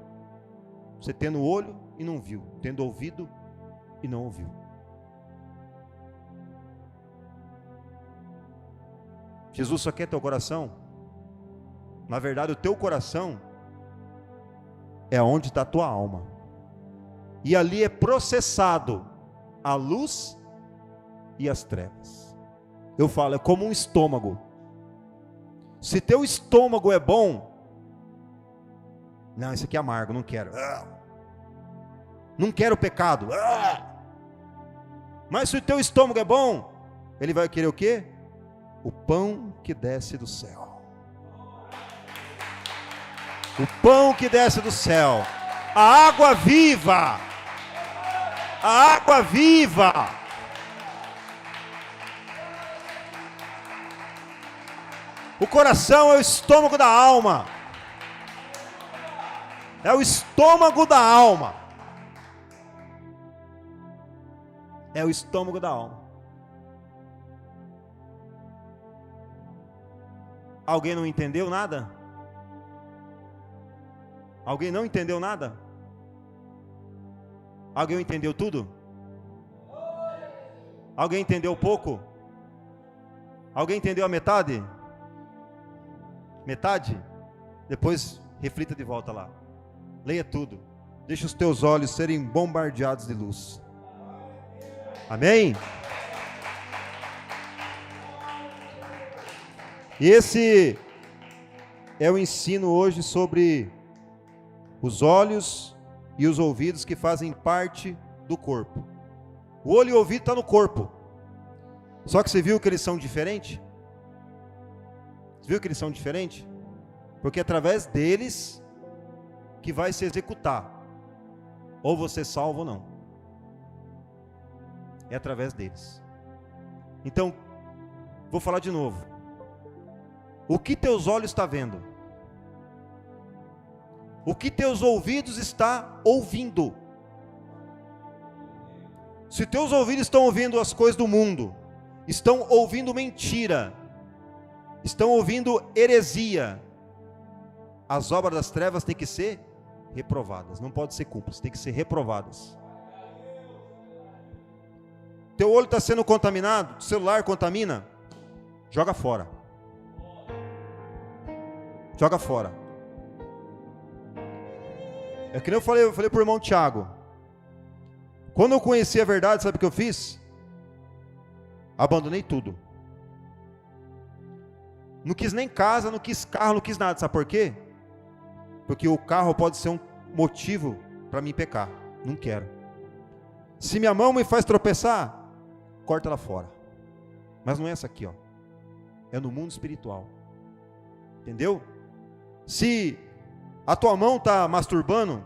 Você tendo olho e não viu, tendo ouvido e não ouviu. Jesus só quer teu coração. Na verdade, o teu coração é onde está a tua alma. E ali é processado a luz e as trevas. Eu falo, é como um estômago. Se teu estômago é bom, não, isso aqui é amargo, não quero. Não quero pecado. Mas se o teu estômago é bom, ele vai querer o quê? O pão que desce do céu. O pão que desce do céu. A água viva. A água viva. O coração é o estômago da alma. É o estômago da alma. É o estômago da alma. Alguém não entendeu nada? Alguém não entendeu nada? Alguém entendeu tudo? Alguém entendeu pouco? Alguém entendeu a metade? Metade? Depois reflita de volta lá. Leia tudo. Deixa os teus olhos serem bombardeados de luz. Amém? E esse é o ensino hoje sobre os olhos e os ouvidos que fazem parte do corpo. O olho e o ouvido estão no corpo. Só que você viu que eles são diferentes? Você viu que eles são diferentes? Porque é através deles que vai se executar. Ou você é salvo ou não. É através deles. Então, vou falar de novo. O que teus olhos estão vendo? O que teus ouvidos estão ouvindo? Se teus ouvidos estão ouvindo as coisas do mundo, estão ouvindo mentira, estão ouvindo heresia, as obras das trevas têm que ser reprovadas. Não pode ser culpas, tem que ser reprovadas. Teu olho está sendo contaminado, o celular contamina, joga fora. Joga fora. É que nem eu falei para o irmão Tiago. Quando eu conheci a verdade, sabe o que eu fiz? Abandonei tudo. Não quis nem casa, não quis carro, não quis nada. Sabe por quê? Porque o carro pode ser um motivo para mim pecar. Não quero. Se minha mão me faz tropeçar, corta ela fora. Mas não é essa aqui, ó. É no mundo espiritual. Entendeu? Se a tua mão está masturbando,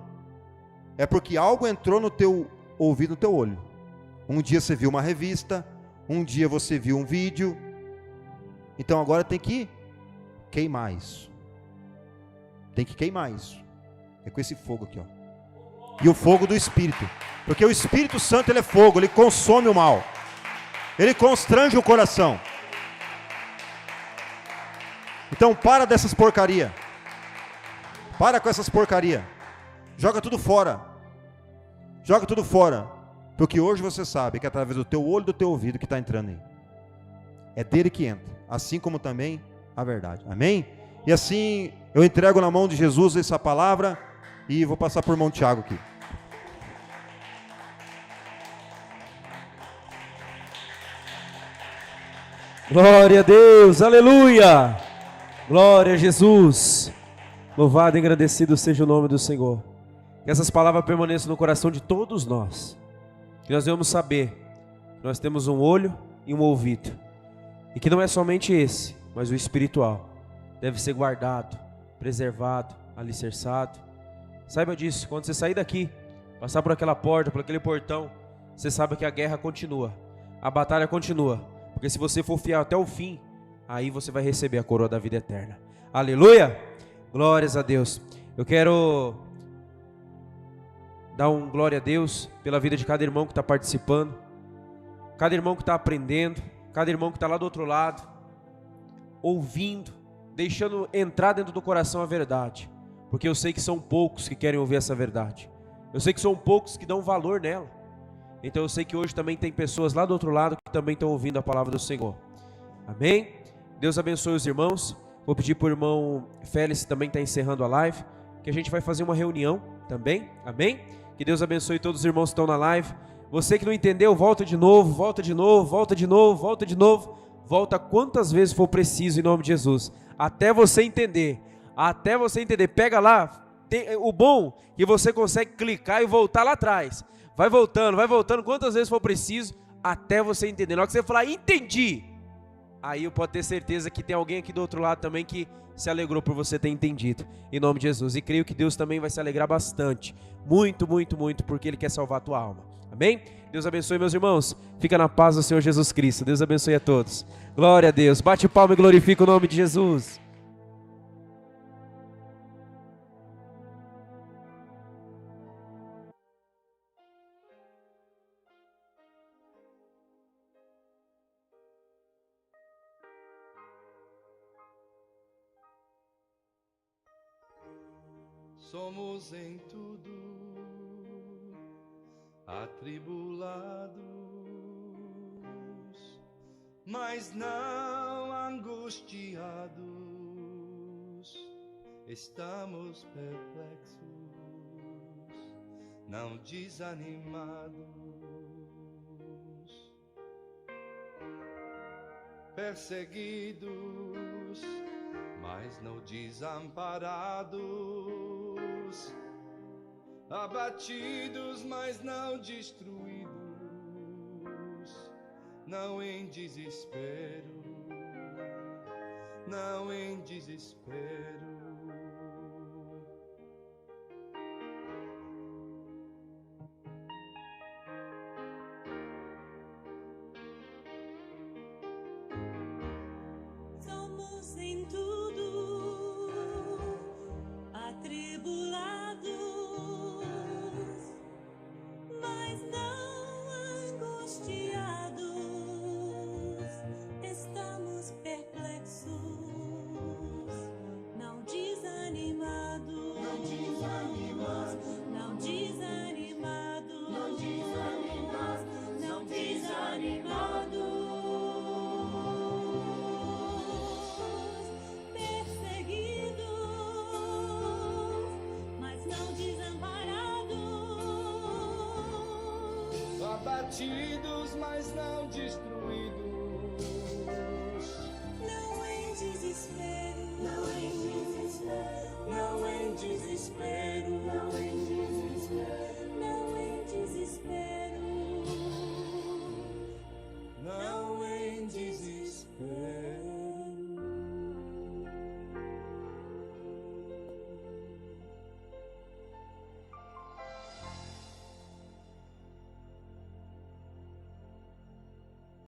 é porque algo entrou no teu ouvido, no teu olho. Um dia você viu uma revista, um dia você viu um vídeo. Então agora tem que queimar isso. Tem que queimar isso. É com esse fogo aqui, ó. E o fogo do Espírito. Porque o Espírito Santo, ele é fogo, ele consome o mal. Ele constrange o coração. Então para dessas porcaria. Para com essas porcaria. Joga tudo fora. Joga tudo fora. Porque hoje você sabe que é através do teu olho e do teu ouvido que está entrando aí. É dele que entra. Assim como também a verdade. Amém? E assim eu entrego na mão de Jesus essa palavra. E vou passar por irmão Tiago aqui. Glória a Deus, aleluia, glória a Jesus, louvado e agradecido seja o nome do Senhor. Que essas palavras permaneçam no coração de todos nós, que nós devemos saber que nós temos um olho e um ouvido, e que não é somente esse, mas o espiritual, deve ser guardado, preservado, alicerçado. Saiba disso, quando você sair daqui, passar por aquela porta, por aquele portão, você sabe que a guerra continua, a batalha continua. Porque se você for fiel até o fim, aí você vai receber a coroa da vida eterna. Aleluia! Glórias a Deus. Eu quero dar um glória a Deus pela vida de cada irmão que está participando, cada irmão que está aprendendo, cada irmão que está lá do outro lado, ouvindo, deixando entrar dentro do coração a verdade. Porque eu sei que são poucos que querem ouvir essa verdade. Eu sei que são poucos que dão valor nela. Então eu sei que hoje também tem pessoas lá do outro lado que também estão ouvindo a palavra do Senhor. Amém? Deus abençoe os irmãos. Vou pedir para o irmão Félix também está encerrando a live, que a gente vai fazer uma reunião também. Amém? Que Deus abençoe todos os irmãos que estão na live. Você que não entendeu, volta de novo, volta de novo, volta de novo, volta de novo. Volta quantas vezes for preciso em nome de Jesus. Até você entender. Até você entender. Pega lá. O bom é que você consegue clicar e voltar lá atrás. Vai voltando, quantas vezes for preciso, até você entender. Na hora que você falar, entendi, aí eu posso ter certeza que tem alguém aqui do outro lado também que se alegrou por você ter entendido, em nome de Jesus. E creio que Deus também vai se alegrar bastante, muito, muito, muito, porque Ele quer salvar a tua alma. Amém? Deus abençoe, meus irmãos. Fica na paz do Senhor Jesus Cristo. Deus abençoe a todos. Glória a Deus. Bate palma e glorifica o nome de Jesus. Somos em tudo atribulados, mas não angustiados. Estamos perplexos, não desanimados, perseguidos, mas não desamparados, abatidos, mas não destruídos, não em desespero, não em desespero. abatidos, mas não destruídos. Não em desespero, não em desespero, não em desespero.